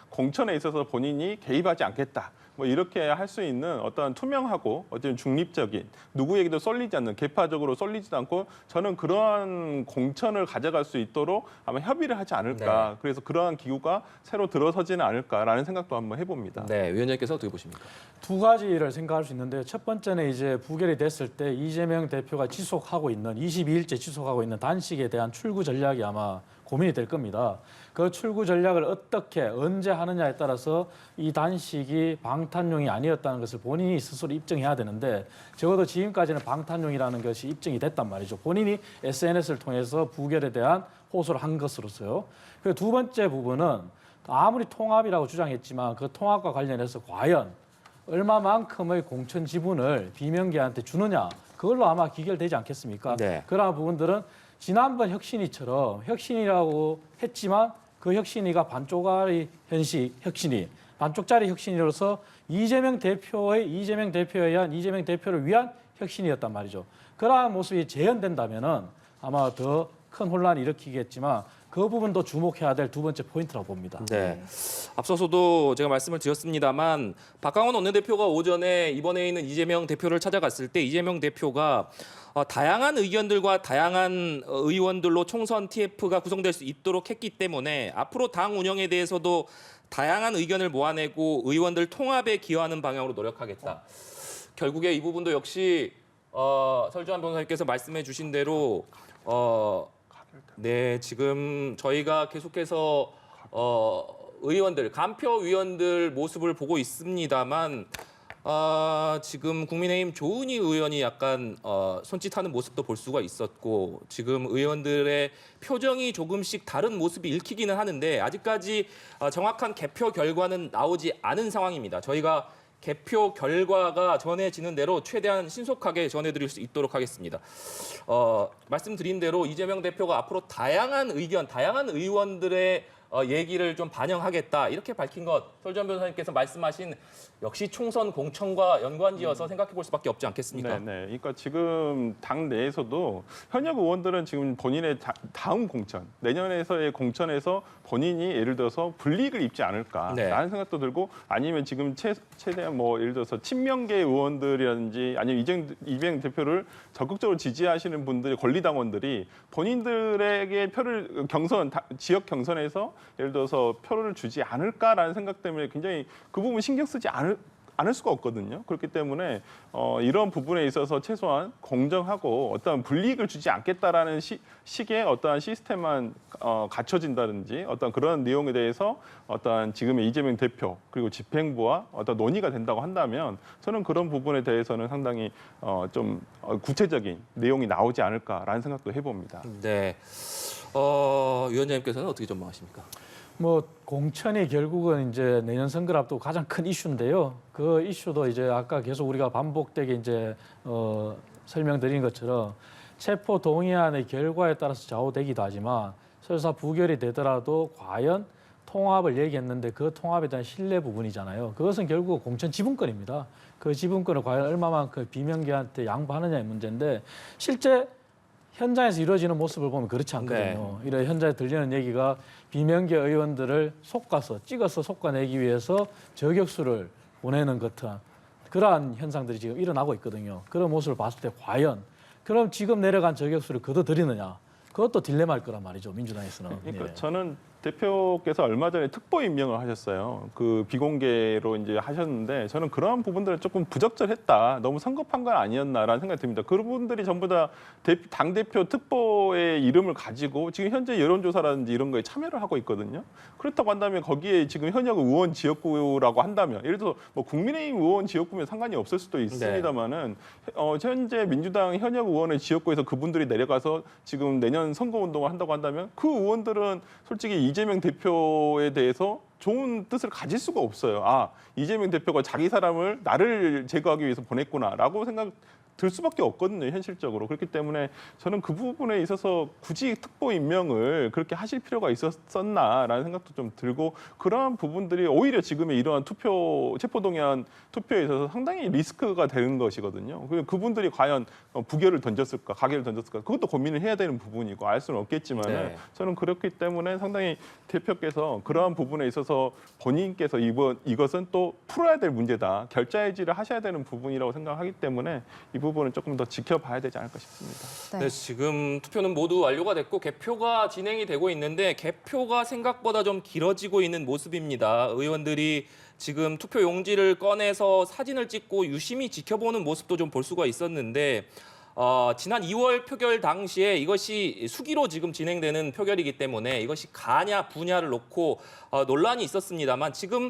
공천에 있어서 본인이 개입하지 않겠다. 뭐 이렇게 할 수 있는 어떤 투명하고 어쨌든 중립적인 누구에게도 쏠리지 않는 계파적으로 쏠리지도 않고 저는 그러한 공천을 가져갈 수 있도록 아마 협의를 하지 않을까. 네. 그래서 그러한 기구가 새로 들어서지는 않을까라는 생각도 한번 해봅니다. 네, 위원장님께서 어떻게 보십니까? 두 가지를 생각할 수 있는데요. 첫 번째는 이제 부결이 됐을 때 이재명 대표가 지속하고 있는 22일째 지속하고 있는 단식에 대한 출구 전략이 아마 고민이 될 겁니다. 그 출구 전략을 어떻게 언제 하느냐에 따라서 이 단식이 방탄용이 아니었다는 것을 본인이 스스로 입증해야 되는데 적어도 지금까지는 방탄용이라는 것이 입증이 됐단 말이죠. 본인이 SNS를 통해서 부결에 대한 호소를 한 것으로서요. 그리고 두 번째 부분은 아무리 통합이라고 주장했지만 그 통합과 관련해서 과연 얼마만큼의 공천 지분을 비명계한테 주느냐 그걸로 아마 기결되지 않겠습니까? 네. 그러한 부분들은 지난번 혁신위처럼 혁신이라고 했지만 그 혁신위가 반쪽짜리 혁신위, 반쪽짜리 혁신위로서 이재명 대표에 의한 이재명 대표를 위한 혁신이었단 말이죠. 그러한 모습이 재현된다면은 아마 더 큰 혼란을 일으키겠지만 그 부분도 주목해야 될 두 번째 포인트라고 봅니다. 네. 앞서서도 제가 말씀을 드렸습니다만 박강원 원내대표가 오전에 이번에 있는 이재명 대표를 찾아갔을 때 이재명 대표가 다양한 의견들과 다양한 의원들로 총선 TF가 구성될 수 있도록 했기 때문에 앞으로 당 운영에 대해서도 다양한 의견을 모아내고 의원들 통합에 기여하는 방향으로 노력하겠다. 결국에 이 부분도 역시 설주환 변호사님께서 말씀해 주신 대로 네, 지금 저희가 계속해서 의원들, 간표 의원들 모습을 보고 있습니다만 지금 국민의힘 조은희 의원이 약간 손짓하는 모습도 볼 수가 있었고 지금 의원들의 표정이 조금씩 다른 모습이 읽히기는 하는데 아직까지 정확한 개표 결과는 나오지 않은 상황입니다. 저희가 개표 결과가 전해지는 대로 최대한 신속하게 전해드릴 수 있도록 하겠습니다. 말씀드린 대로 이재명 대표가 앞으로 다양한 의견, 다양한 의원들의 얘기를 좀 반영하겠다 이렇게 밝힌 것 설주환 변호사님께서 말씀하신 역시 총선 공천과 연관지어서 생각해 볼 수밖에 없지 않겠습니까? 네. 그러니까 지금 당 내에서도 현역 의원들은 지금 본인의 다음 공천, 내년에서의 공천에서 본인이 예를 들어서 불이익을 입지 않을까라는 네. 생각도 들고 아니면 지금 최대한 뭐 예를 들어서 친명계 의원들이라든지 아니면 이재명 대표를 적극적으로 지지하시는 분들이 권리당원들이 본인들에게 표를 지역 경선에서 예를 들어서 표를 주지 않을까라는 생각 때문에 굉장히 그 부분 신경 쓰지 않을 수가 없거든요. 그렇기 때문에 이런 부분에 있어서 최소한 공정하고 어떤 불이익을 주지 않겠다라는 식의 어떠한 시스템만 갖춰진다든지 어떤 그런 내용에 대해서 어떤 지금의 이재명 대표 그리고 집행부와 어떤 논의가 된다고 한다면 저는 그런 부분에 대해서는 상당히 좀 구체적인 내용이 나오지 않을까라는 생각도 해봅니다. 네. 위원장님께서는 어떻게 전망하십니까? 뭐 공천이 결국은 이제 내년 선거를 앞두고 가장 큰 이슈인데요. 그 이슈도 이제 아까 계속 우리가 반복되게 이제 설명드린 것처럼 체포 동의안의 결과에 따라서 좌우되기도 하지만 설사 부결이 되더라도 과연 통합을 얘기했는데 그 통합에 대한 신뢰 부분이잖아요. 그것은 결국 공천 지분권입니다. 그 지분권을 과연 얼마만큼 비명계한테 양보하느냐의 문제인데 실제 현장에서 이루어지는 모습을 보면 그렇지 않거든요. 이런 현장에 들리는 얘기가 비명계 의원들을 찍어서 솎아내기 위해서 저격수를 보내는 듯한 그러한 현상들이 지금 일어나고 있거든요. 그런 모습을 봤을 때 과연 그럼 지금 내려간 저격수를 거둬들이느냐? 그것도 딜레마일 거란 말이죠. 민주당에서는. 그러니까 예. 저는 대표께서 얼마 전에 특보 임명을 하셨어요. 그 비공개로 이제 하셨는데 저는 그러한 부분들은 조금 부적절했다. 너무 성급한 건 아니었나라는 생각이 듭니다. 그분들이 전부 다 당대표 특보의 이름을 가지고 지금 현재 여론조사라든지 이런 거에 참여를 하고 있거든요. 그렇다고 한다면 거기에 지금 현역 의원 지역구라고 한다면 예를 들어서 뭐 국민의힘 의원 지역구면 상관이 없을 수도 있습니다만은 현재 민주당 현역 의원의 지역구에서 그분들이 내려가서 지금 내년 선거운동을 한다고 한다면 그 의원들은 솔직히 이재명 대표에 대해서 좋은 뜻을 가질 수가 없어요. 아, 이재명 대표가 자기 사람을 나를 제거하기 위해서 보냈구나라고 생각 들 수밖에 없거든요, 현실적으로. 그렇기 때문에 저는 그 부분에 있어서 굳이 특보 임명을 그렇게 하실 필요가 있었나라는 생각도 좀 들고 그러한 부분들이 오히려 지금의 이러한 체포동의안 투표에 있어서 상당히 리스크가 되는 것이거든요. 그분들이 과연 부결을 던졌을까, 가결을 던졌을까 그것도 고민을 해야 되는 부분이고 알 수는 없겠지만 네. 저는 그렇기 때문에 상당히 대표께서 그러한 부분에 있어서 본인께서 이것은 또 풀어야 될 문제다. 결자해지를 하셔야 되는 부분이라고 생각하기 때문에 이 부분은 조금 더 지켜봐야 되지 않을까 싶습니다. 네. 네, 지금 투표는 모두 완료가 됐고 개표가 진행이 되고 있는데 개표가 생각보다 좀 길어지고 있는 모습입니다. 의원들이 지금 투표 용지를 꺼내서 사진을 찍고 유심히 지켜보는 모습도 좀 볼 수가 있었는데 지난 2월 표결 당시에 이것이 수기로 지금 진행되는 표결이기 때문에 이것이 가냐 부냐를 놓고 논란이 있었습니다만 지금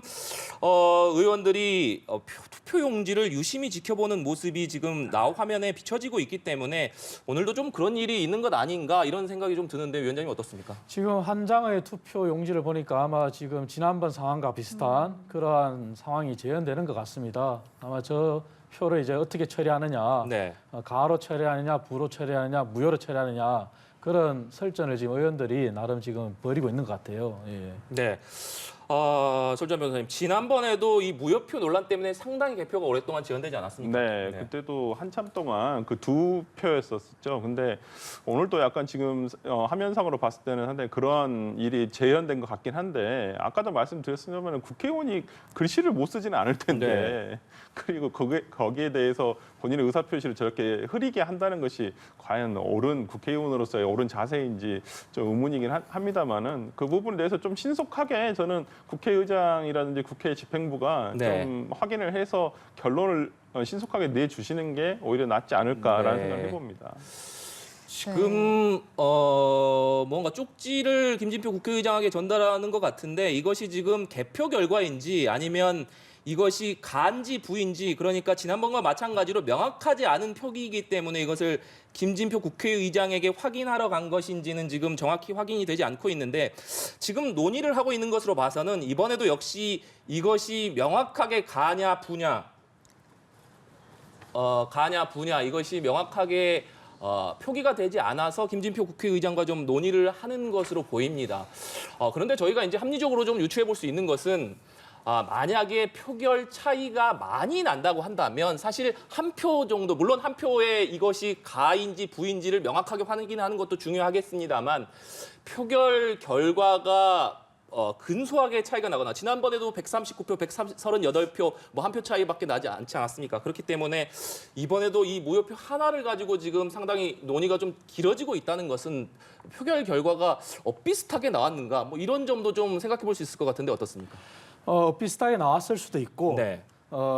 의원들이 투표 용지를 유심히 지켜보는 모습이 지금 화면에 비춰지고 있기 때문에 오늘도 좀 그런 일이 있는 것 아닌가 이런 생각이 좀 드는데 위원장님 어떻습니까? 지금 한 장의 투표 용지를 보니까 아마 지금 지난번 상황과 비슷한 그러한 상황이 재현되는 것 같습니다. 아마 저 표를 이제 어떻게 처리하느냐, 네. 가로 처리하느냐, 부로 처리하느냐, 무효로 처리하느냐 그런 설전을 지금 의원들이 나름 지금 벌이고 있는 것 같아요. 예. 네. 설전 변호사님, 지난번에도 이 무효표 논란 때문에 상당히 개표가 오랫동안 지연되지 않았습니까? 네, 그때도 한참 동안 그 두 표였었죠. 근데 오늘도 약간 지금 화면상으로 봤을 때는 상당히 그러한 일이 재현된 것 같긴 한데 아까도 말씀드렸습니다만 국회의원이 글씨를 못 쓰지는 않을 텐데 그리고 거기에 대해서 본인의 의사표시를 저렇게 흐리게 한다는 것이 과연 옳은 국회의원으로서의 옳은 자세인지 좀 의문이긴 합니다만은 그 부분에 대해서 좀 신속하게 저는 국회의장이라든지 국회 집행부가 좀 확인을 해서 결론을 신속하게 내주시는 게 오히려 낫지 않을까라는 생각을 해봅니다. 지금 뭔가 쪽지를 김진표 국회의장에게 전달하는 것 같은데 이것이 지금 개표 결과인지 아니면 이것이 가인지 부인지 그러니까 지난번과 마찬가지로 명확하지 않은 표기이기 때문에 이것을 김진표 국회의장에게 확인하러 간 것인지는 지금 정확히 확인이 되지 않고 있는데 지금 논의를 하고 있는 것으로 봐서는 이번에도 역시 이것이 명확하게 가냐 부냐 이것이 명확하게 표기가 되지 않아서 김진표 국회의장과 좀 논의를 하는 것으로 보입니다. 그런데 저희가 이제 합리적으로 좀 유추해 볼 수 있는 것은 만약에 표결 차이가 많이 난다고 한다면 사실 한 표 정도, 물론 한 표에 이것이 가인지 부인지를 명확하게 확인하는 것도 중요하겠습니다만 표결 결과가 근소하게 차이가 나거나 지난번에도 139표, 138표 뭐 한 표 차이밖에 나지 않지 않았습니까? 그렇기 때문에 이번에도 이 무효표 하나를 가지고 지금 상당히 논의가 좀 길어지고 있다는 것은 표결 결과가 비슷하게 나왔는가 뭐 이런 점도 좀 생각해 볼 수 있을 것 같은데 어떻습니까? 비슷하게 나왔을 수도 있고 네.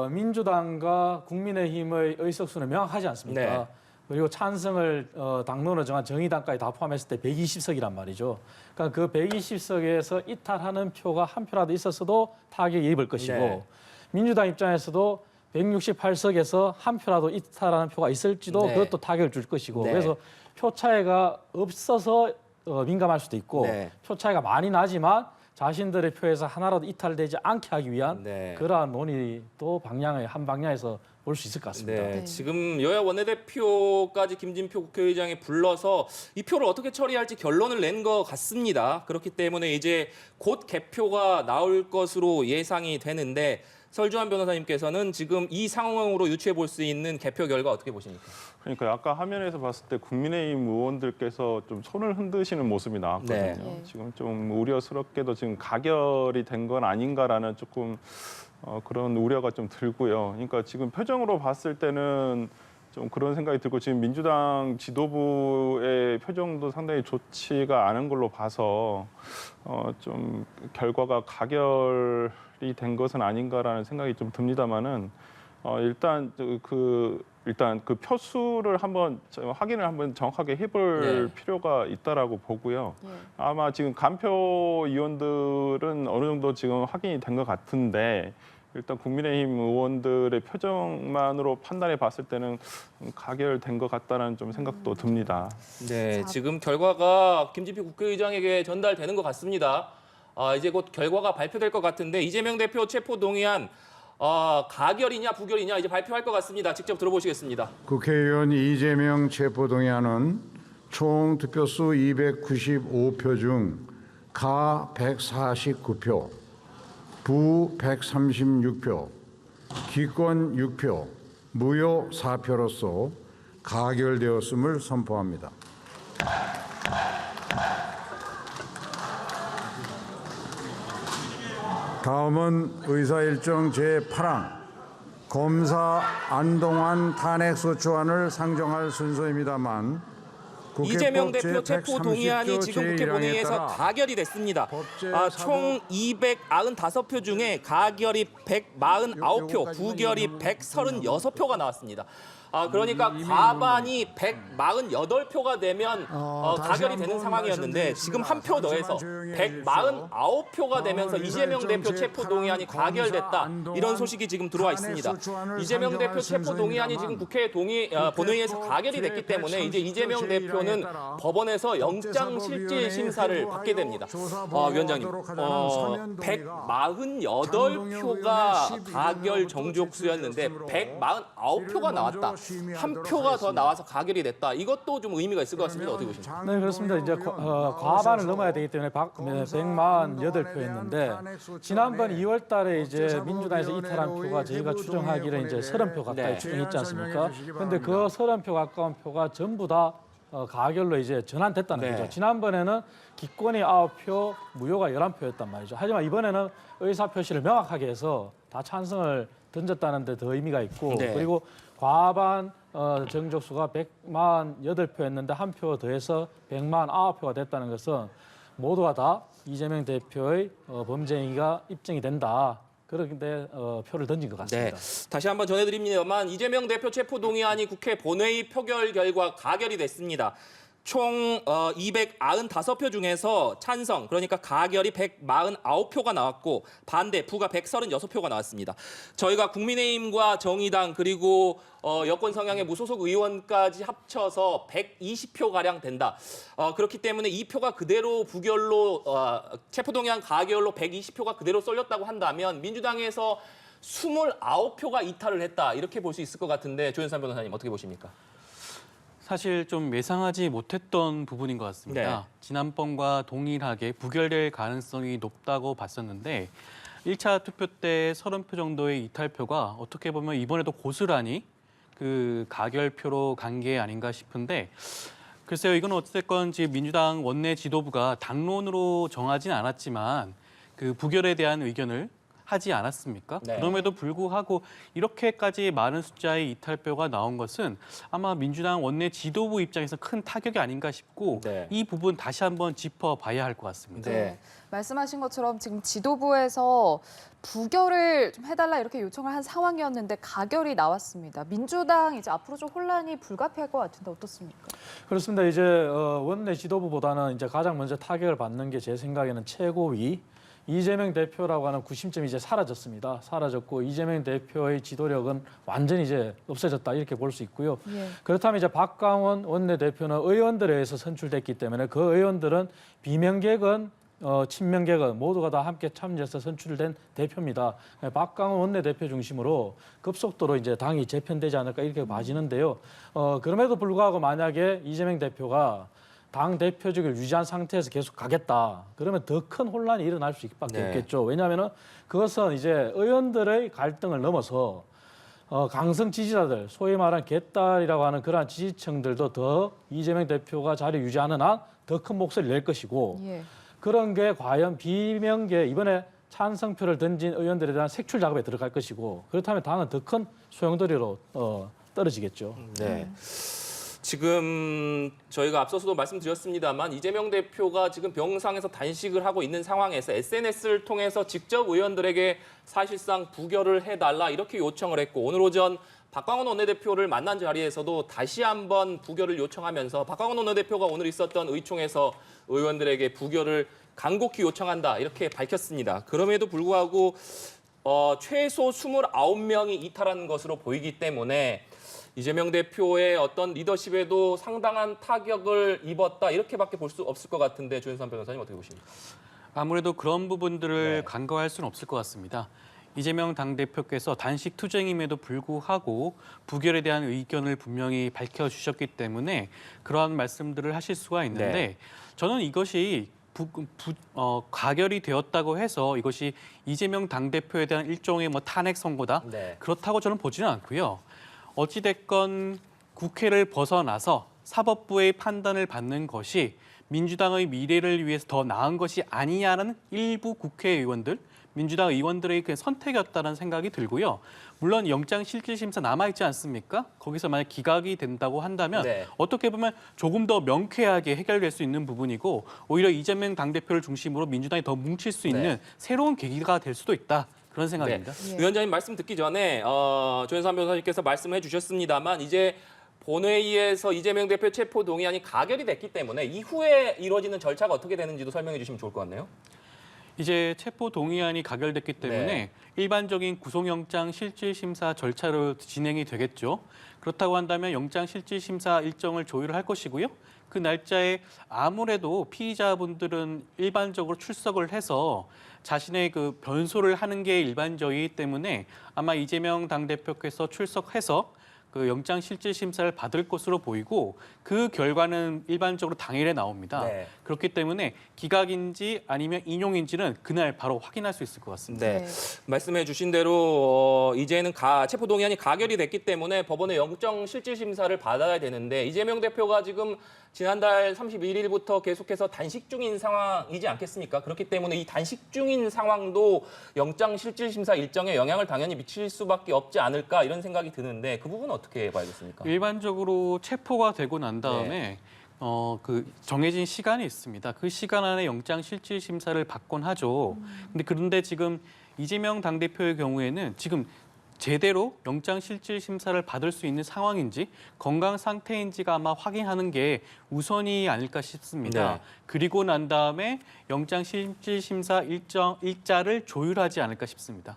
민주당과 국민의힘의 의석수는 명확하지 않습니까? 네. 그리고 찬성을 당론으로 정한 정의당까지 다 포함했을 때 120석이란 말이죠. 그러니까 그 120석에서 이탈하는 표가 한 표라도 있었어도 타격이 입을 것이고 네. 민주당 입장에서도 168석에서 한 표라도 이탈하는 표가 있을지도 네. 그것도 타격을 줄 것이고 네. 그래서 표 차이가 없어서 민감할 수도 있고 네. 표 차이가 많이 나지만 자신들의 표에서 하나라도 이탈되지 않게 하기 위한 네. 그러한 논의도 한 방향에서 볼 수 있을 것 같습니다. 네, 네. 지금 여야 원내대표까지 김진표 국회의장이 불러서 이 표를 어떻게 처리할지 결론을 낸 것 같습니다. 그렇기 때문에 이제 곧 개표가 나올 것으로 예상이 되는데 설주환 변호사님께서는 지금 이 상황으로 유추해 볼 수 있는 개표 결과 어떻게 보십니까? 그러니까 아까 화면에서 봤을 때 국민의힘 의원들께서 좀 손을 흔드시는 모습이 나왔거든요. 네. 지금 좀 우려스럽게도 지금 가결이 된 건 아닌가라는 조금 그런 우려가 좀 들고요. 그러니까 지금 표정으로 봤을 때는 좀 그런 생각이 들고 지금 민주당 지도부의 표정도 상당히 좋지가 않은 걸로 봐서 좀 결과가 가결이 된 것은 아닌가라는 생각이 좀 듭니다만은 일단 그 표수를 한번 확인을 한번 정확하게 해볼 필요가 있다라고 보고요. 아마 지금 간표 의원들은 어느 정도 지금 확인이 된 것 같은데 일단 국민의힘 의원들의 표정만으로 판단해 봤을 때는 가결된 것 같다는 좀 생각도 듭니다. 네, 지금 결과가 김진표 국회의장에게 전달되는 것 같습니다. 이제 곧 결과가 발표될 것 같은데 이재명 대표 체포 동의안 가결이냐 부결이냐 이제 발표할 것 같습니다. 직접 들어보시겠습니다. 국회의원 이재명 체포동의안은 총 득표수 295표 중 가 149표, 부 136표, 기권 6표, 무효 4표로서 가결되었음을 선포합니다. 다음은 의사일정 제8항 검사 안동환 탄핵소추안을 상정할 순서입니다만 이재명 대표 체포 동의안이 지금 국회 본회의에서 가결이 됐습니다. 총 295표 중에 가결이 149표, 부결이 136표가 나왔습니다. 그러니까 과반이 148표가 되면 가결이 되는 상황이었는데 지금 한 표 더해서 149표가 되면서 이재명 대표 체포 동의안이 가결됐다. 이런 소식이 지금 들어와 있습니다. 이재명 대표 체포 동의안이 지금 국회 본회의에서 가결이 됐기 때문에 이제 이재명 대표는 법원에서 영장 실질 심사를 받게 됩니다. 위원장님, 148표가 가결 정족수였는데 149표가 나왔다. 한 표가 더 나와서 가결이 됐다. 이것도 좀 의미가 있을 것 같습니다. 어떻게 보십니까? 네, 그렇습니다. 이제 과반을 넘어야 되기 때문에 148표였는데 지난번 2월 달에 이제 민주당에서 이탈한 표가 저희가 추정하기를 이제 30표 가까이 추정했지 않습니까? 그런데 그 30표 가까운 표가 전부 다 가결로 이제 전환됐다는 거죠. 지난번에는 기권이 9표, 무효가 11표였단 말이죠. 하지만 이번에는 의사표시를 명확하게 해서 다 찬성을 던졌다는 데 더 의미가 있고 그리고 과반 정족수가 148표였는데 한 표 더해서 149표가 됐다는 것은 모두가 다 이재명 대표의 범죄 행위가 입증이 된다. 그런데 표를 던진 것 같습니다. 네, 다시 한번 전해드립니다만 이재명 대표 체포 동의안이 국회 본회의 표결 결과 가결이 됐습니다. 총 295표 중에서 찬성, 그러니까 가결이 149표가 나왔고 반대, 부가 136표가 나왔습니다. 저희가 국민의힘과 정의당 그리고 여권 성향의 무소속 의원까지 합쳐서 120표가량 된다. 그렇기 때문에 이 표가 그대로 부결로 체포동의안 가결로 120표가 그대로 쏠렸다고 한다면 민주당에서 29표가 이탈을 했다. 이렇게 볼 수 있을 것 같은데 조현산 변호사님 어떻게 보십니까? 사실 좀 예상하지 못했던 부분인 것 같습니다. 지난번과 동일하게 부결될 가능성이 높다고 봤었는데 1차 투표 때 30표 정도의 이탈표가 어떻게 보면 이번에도 고스란히 그 가결표로 간 게 아닌가 싶은데 글쎄요, 이건 어쨌건 지금 민주당 원내 지도부가 당론으로 정하진 않았지만 그 부결에 대한 의견을 하지 않았습니까? 그럼에도 불구하고 이렇게까지 많은 숫자의 이탈표가 나온 것은 아마 민주당 원내 지도부 입장에서 큰 타격이 아닌가 싶고 이 부분 다시 한번 짚어봐야 할 것 같습니다. 말씀하신 것처럼 지금 지도부에서 부결을 좀 해달라 이렇게 요청을 한 상황이었는데 가결이 나왔습니다. 민주당 이제 앞으로 좀 혼란이 불가피할 것 같은데 어떻습니까? 그렇습니다. 이제 원내 지도부보다는 이제 가장 먼저 타격을 받는 게 제 생각에는 최고위 이재명 대표라고 하는 구심점이 이제 사라졌습니다. 사라졌고 이재명 대표의 지도력은 완전히 이제 없어졌다 이렇게 볼 수 있고요. 그렇다면 이제 박강원 원내대표는 의원들에 의해서 선출됐기 때문에 그 의원들은 비명계건 친명계건 모두가 다 함께 참여해서 선출된 대표입니다. 박강원 원내대표 중심으로 급속도로 이제 당이 재편되지 않을까 이렇게 봐지는데요. 그럼에도 불구하고 만약에 이재명 대표가 당 대표직을 유지한 상태에서 계속 가겠다. 그러면 더 큰 혼란이 일어날 수밖에 없겠죠. 왜냐하면 그것은 이제 의원들의 갈등을 넘어서 강성 지지자들, 소위 말하는 개딸이라고 하는 그러한 지지층들도 더 이재명 대표가 자리 유지하는 한 더 큰 목소리를 낼 것이고 그런 게 과연 비명계 이번에 찬성표를 던진 의원들에 대한 색출 작업에 들어갈 것이고 그렇다면 당은 더 큰 소용돌이로 떨어지겠죠. 네. 지금 저희가 앞서서도 말씀드렸습니다만 이재명 대표가 지금 병상에서 단식을 하고 있는 상황에서 SNS를 통해서 직접 의원들에게 사실상 부결을 해달라 이렇게 요청을 했고 오늘 오전 박광원 원내대표를 만난 자리에서도 다시 한번 부결을 요청하면서 박광원 원내대표가 오늘 있었던 의총에서 의원들에게 부결을 간곡히 요청한다 이렇게 밝혔습니다. 그럼에도 불구하고 최소 29명이 이탈한 것으로 보이기 때문에 이재명 대표의 어떤 리더십에도 상당한 타격을 입었다 이렇게밖에 볼 수 없을 것 같은데 조현선 변호사님 어떻게 보십니까? 아무래도 그런 부분들을 간과할 수는 없을 것 같습니다. 이재명 당대표께서 단식 투쟁임에도 불구하고 부결에 대한 의견을 분명히 밝혀주셨기 때문에 그러한 말씀들을 하실 수가 있는데 저는 이것이 가결이 되었다고 해서 이것이 이재명 당대표에 대한 일종의 탄핵 선고다. 그렇다고 저는 보지는 않고요. 어찌됐건 국회를 벗어나서 사법부의 판단을 받는 것이 민주당의 미래를 위해서 더 나은 것이 아니냐는 일부 국회의원들, 민주당 의원들의 그 선택이었다는 생각이 들고요. 물론 영장실질심사 남아있지 않습니까? 거기서 만약 기각이 된다고 한다면 어떻게 보면 조금 더 명쾌하게 해결될 수 있는 부분이고 오히려 이재명 당대표를 중심으로 민주당이 더 뭉칠 수 있는 새로운 계기가 될 수도 있다. 그런 생각입니다. 위원장님 말씀 듣기 전에 조현선 변호사님께서 말씀해 주셨습니다만 이제 본회의에서 이재명 대표 체포 동의안이 가결이 됐기 때문에 이후에 이루어지는 절차가 어떻게 되는지도 설명해 주시면 좋을 것 같네요. 이제 체포 동의안이 가결됐기 때문에 일반적인 구속영장 실질심사 절차로 진행이 되겠죠. 그렇다고 한다면 영장 실질심사 일정을 조율을 할 것이고요. 그 날짜에 아무래도 피의자분들은 일반적으로 출석을 해서 자신의 그 변소를 하는 게 일반적이기 때문에 아마 이재명 당대표께서 출석해서 그 영장 실질 심사를 받을 것으로 보이고 그 결과는 일반적으로 당일에 나옵니다. 그렇기 때문에 기각인지 아니면 인용인지는 그날 바로 확인할 수 있을 것 같습니다. 말씀해 주신 대로 이제는 체포 동의안이 가결이 됐기 때문에 법원의 영장 실질 심사를 받아야 되는데 이재명 대표가 지금 지난달 31일부터 계속해서 단식 중인 상황이지 않겠습니까? 그렇기 때문에 이 단식 중인 상황도 영장 실질 심사 일정에 영향을 당연히 미칠 수밖에 없지 않을까 이런 생각이 드는데 그 부분은 어떻게 봐야겠습니까? 일반적으로 체포가 되고 난 다음에 그 정해진 시간이 있습니다. 그 시간 안에 영장 실질 심사를 받곤 하죠. 그런데 지금 이재명 당대표의 경우에는 지금 제대로 영장 실질 심사를 받을 수 있는 상황인지 건강 상태인지가 아마 확인하는 게 우선이 아닐까 싶습니다. 그리고 난 다음에 영장 실질 심사 일자를 조율하지 않을까 싶습니다.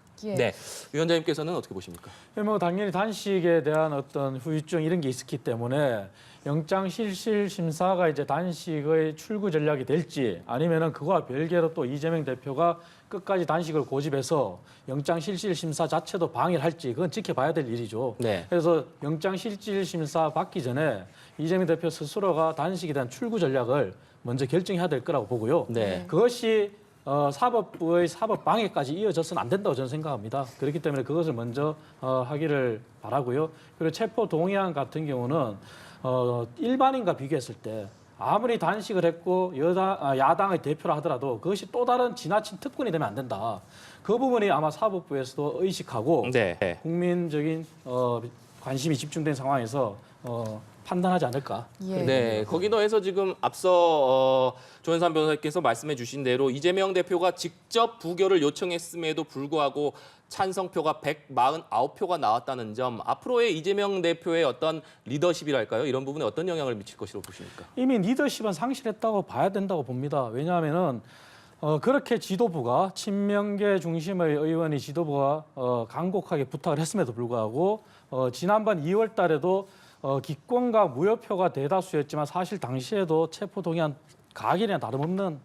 위원장님께서는 어떻게 보십니까? 뭐 당연히 단식에 대한 어떤 후유증 이런 게 있었기 때문에 영장 실질 심사가 이제 단식의 출구 전략이 될지 아니면은 그거와 별개로 또 이재명 대표가 끝까지 단식을 고집해서 영장 실질 심사 자체도 방해를 할지 그건 지켜봐야 될 일이죠. 그래서 영장 실질 심사 받기 전에 이재명 대표 스스로가 단식에 대한 출구 전략을 먼저 결정해야 될 거라고 보고요. 그것이 사법부의 사법 방해까지 이어져서는 안 된다고 저는 생각합니다. 그렇기 때문에 그것을 먼저 하기를 바라고요. 그리고 체포 동의안 같은 경우는 일반인과 비교했을 때 아무리 단식을 했고 야당의 대표라 하더라도 그것이 또 다른 지나친 특권이 되면 안 된다. 그 부분이 아마 사법부에서도 의식하고 국민적인 관심이 집중된 상황에서 판단하지 않을까. 거기 더해서 지금 앞서 조현선 변호사께서 말씀해 주신 대로 이재명 대표가 직접 부결을 요청했음에도 불구하고 찬성표가 149표가 나왔다는 점, 앞으로의 이재명 대표의 어떤 리더십이랄까요? 이런 부분에 어떤 영향을 미칠 것으로 보십니까? 이미 리더십은 상실했다고 봐야 된다고 봅니다. 왜냐하면은 그렇게 지도부가 친명계 중심의 의원이 지도부가 간곡하게 부탁을 했음에도 불구하고 지난번 2월 달에도 기권과 무효표가 대다수였지만 사실 당시에도 체포 동의안 가결이나 다름없는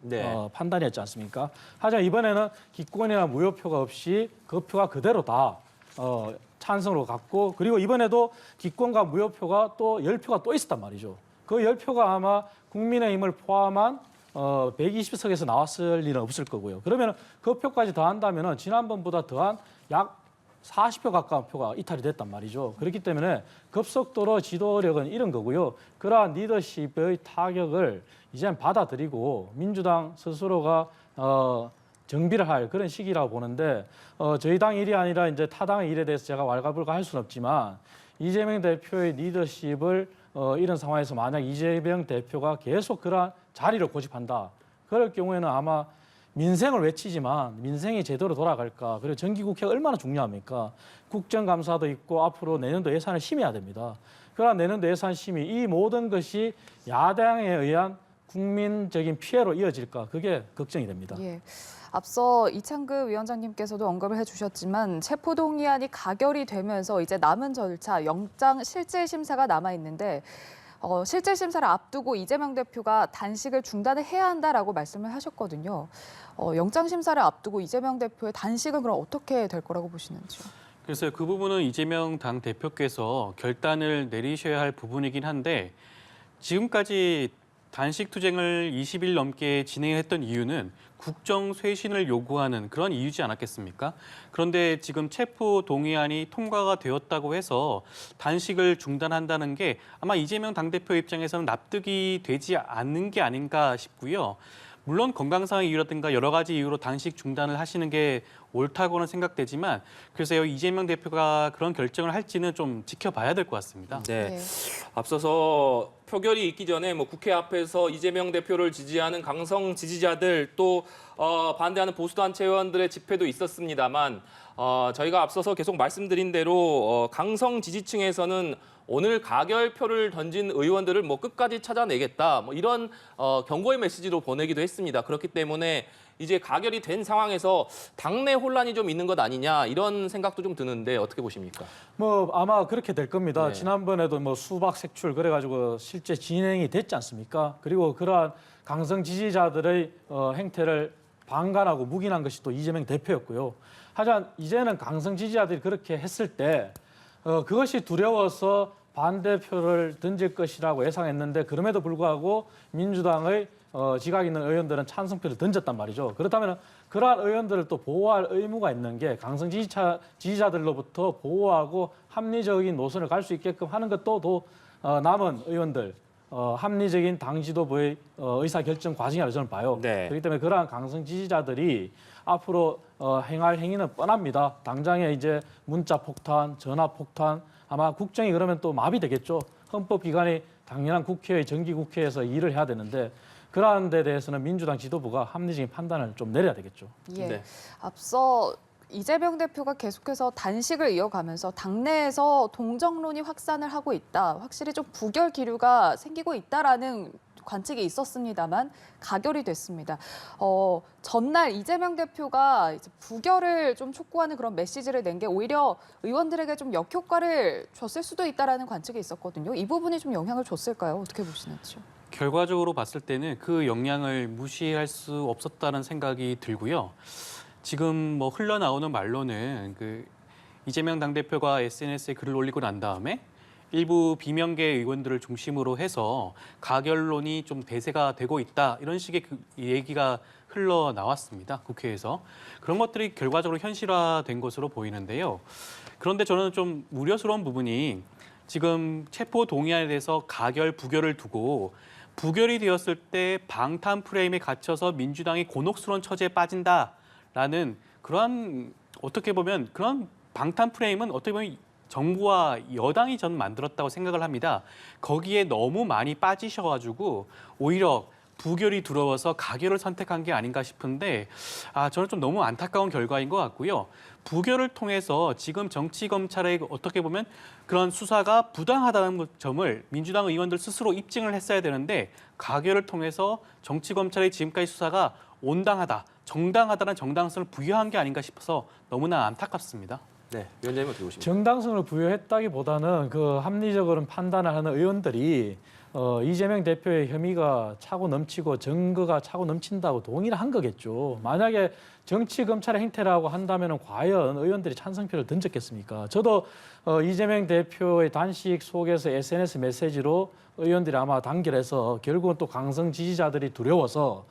판단이었지 않습니까? 하지만 이번에는 기권이나 무효표가 없이 그 표가 그대로 다 찬성으로 갔고 그리고 이번에도 기권과 무효표가 또 10표가 또 있었단 말이죠. 그 10표가 아마 국민의힘을 포함한 120석에서 나왔을 일은 없을 거고요. 그러면 그 표까지 더한다면 지난번보다 더한 약 40표 가까운 표가 이탈이 됐단 말이죠. 그렇기 때문에 급속도로 지도력은 잃은 거고요. 그러한 리더십의 타격을 이제는 받아들이고 민주당 스스로가 정비를 할 그런 시기라고 보는데 저희 당 일이 아니라 이제 타당의 일에 대해서 제가 왈가불가할 수는 없지만 이재명 대표의 리더십을 이런 상황에서 만약 이재명 대표가 계속 그러한 자리를 고집한다. 그럴 경우에는 아마 민생을 외치지만 민생이 제대로 돌아갈까? 그리고 정기국회가 얼마나 중요합니까? 국정감사도 있고 앞으로 내년도 예산을 심의해야 됩니다. 그러나 내년도 예산 심의 이 모든 것이 야당에 의한 국민적인 피해로 이어질까? 그게 걱정이 됩니다. 예. 앞서 이창급 위원장님께서도 언급을 해주셨지만 체포동의안이 가결이 되면서 이제 남은 절차 영장 실질 심사가 남아 있는데 실질 심사를 앞두고 이재명 대표가 단식을 중단을 해야 한다라고 말씀을 하셨거든요. 영장 심사를 앞두고 이재명 대표의 단식은 그럼 어떻게 될 거라고 보시는지요? 그래서 그 부분은 이재명 당 대표께서 결단을 내리셔야 할 부분이긴 한데 지금까지 단식 투쟁을 20일 넘게 진행했던 이유는 국정 쇄신을 요구하는 그런 이유지 않았겠습니까? 그런데 지금 체포 동의안이 통과가 되었다고 해서 단식을 중단한다는 게 아마 이재명 당대표 입장에서는 납득이 되지 않는 게 아닌가 싶고요. 물론 건강상의 이유라든가 여러 가지 이유로 단식 중단을 하시는 게 옳다고는 생각되지만 그래서 이재명 대표가 그런 결정을 할지는 좀 지켜봐야 될 것 같습니다. 네. 네. 앞서서 표결이 있기 전에 국회 앞에서 이재명 대표를 지지하는 강성 지지자들 또 반대하는 보수단체 의원들의 집회도 있었습니다만 저희가 앞서서 계속 말씀드린 대로 강성 지지층에서는 오늘 가결표를 던진 의원들을 끝까지 찾아내겠다 이런 경고의 메시지로 보내기도 했습니다. 그렇기 때문에 이제 가결이 된 상황에서 당내 혼란이 좀 있는 것 아니냐 이런 생각도 좀 드는데 어떻게 보십니까? 아마 그렇게 될 겁니다. 네. 지난번에도 수박 색출 그래가지고 실제 진행이 됐지 않습니까? 그리고 그러한 강성 지지자들의 행태를 방관하고 묵인한 것이 또 이재명 대표였고요. 하지만 이제는 강성 지지자들이 그렇게 했을 때 그것이 두려워서 반대표를 던질 것이라고 예상했는데 그럼에도 불구하고 민주당의 지각 있는 의원들은 찬성표를 던졌단 말이죠. 그렇다면 그러한 의원들을 또 보호할 의무가 있는 게 강성 지지자들로부터 보호하고 합리적인 노선을 갈 수 있게끔 하는 것도 또 남은 의원들 합리적인 당 지도부의 의사결정 과정이라고 저는 봐요. 네. 그렇기 때문에 그러한 강성 지지자들이 앞으로 행할 행위는 뻔합니다. 당장에 이제 문자 폭탄, 전화 폭탄, 아마 국정이 그러면 또 마비되겠죠. 헌법기관이 당연한 국회의 정기국회에서 일을 해야 되는데 그러한 데 대해서는 민주당 지도부가 합리적인 판단을 좀 내려야 되겠죠. 예. 네. 앞서 이재명 대표가 계속해서 단식을 이어가면서 당내에서 동정론이 확산을 하고 있다. 확실히 좀 부결 기류가 생기고 있다라는 관측이 있었습니다만 가결이 됐습니다. 전날 이재명 대표가 이제 부결을 좀 촉구하는 그런 메시지를 낸 게 오히려 의원들에게 좀 역효과를 줬을 수도 있다라는 관측이 있었거든요. 이 부분이 좀 영향을 줬을까요? 어떻게 보시는지요? 결과적으로 봤을 때는 그 영향을 무시할 수 없었다는 생각이 들고요. 지금 흘러나오는 말로는 이재명 당대표가 SNS에 글을 올리고 난 다음에 일부 비명계 의원들을 중심으로 해서 가결론이 좀 대세가 되고 있다 이런 식의 얘기가 흘러나왔습니다. 국회에서. 그런 것들이 결과적으로 현실화된 것으로 보이는데요. 그런데 저는 좀 우려스러운 부분이 지금 체포 동의안에 대해서 가결, 부결을 두고 부결이 되었을 때 방탄 프레임에 갇혀서 민주당이 곤혹스러운 처지에 빠진다라는 그런 어떻게 보면 그런 방탄 프레임은 어떻게 보면 정부와 여당이 저는 만들었다고 생각을 합니다. 거기에 너무 많이 빠지셔가지고 오히려 부결이 두려워서 가결을 선택한 게 아닌가 싶은데 저는 좀 너무 안타까운 결과인 것 같고요. 부결을 통해서 지금 정치검찰의 어떻게 보면 그런 수사가 부당하다는 점을 민주당 의원들 스스로 입증을 했어야 되는데 가결을 통해서 정치검찰의 지금까지 수사가 온당하다, 정당하다는 정당성을 부여한 게 아닌가 싶어서 너무나 안타깝습니다. 네, 위원장님 어떻게 보십니까? 정당성을 부여했다기보다는 그 합리적으로 판단을 하는 의원들이 이재명 대표의 혐의가 차고 넘치고 증거가 차고 넘친다고 동의를 한 거겠죠. 만약에 정치 검찰의 행태라고 한다면 과연 의원들이 찬성표를 던졌겠습니까? 저도 이재명 대표의 단식 속에서 SNS 메시지로 의원들이 아마 단결해서 결국은 또 강성 지지자들이 두려워서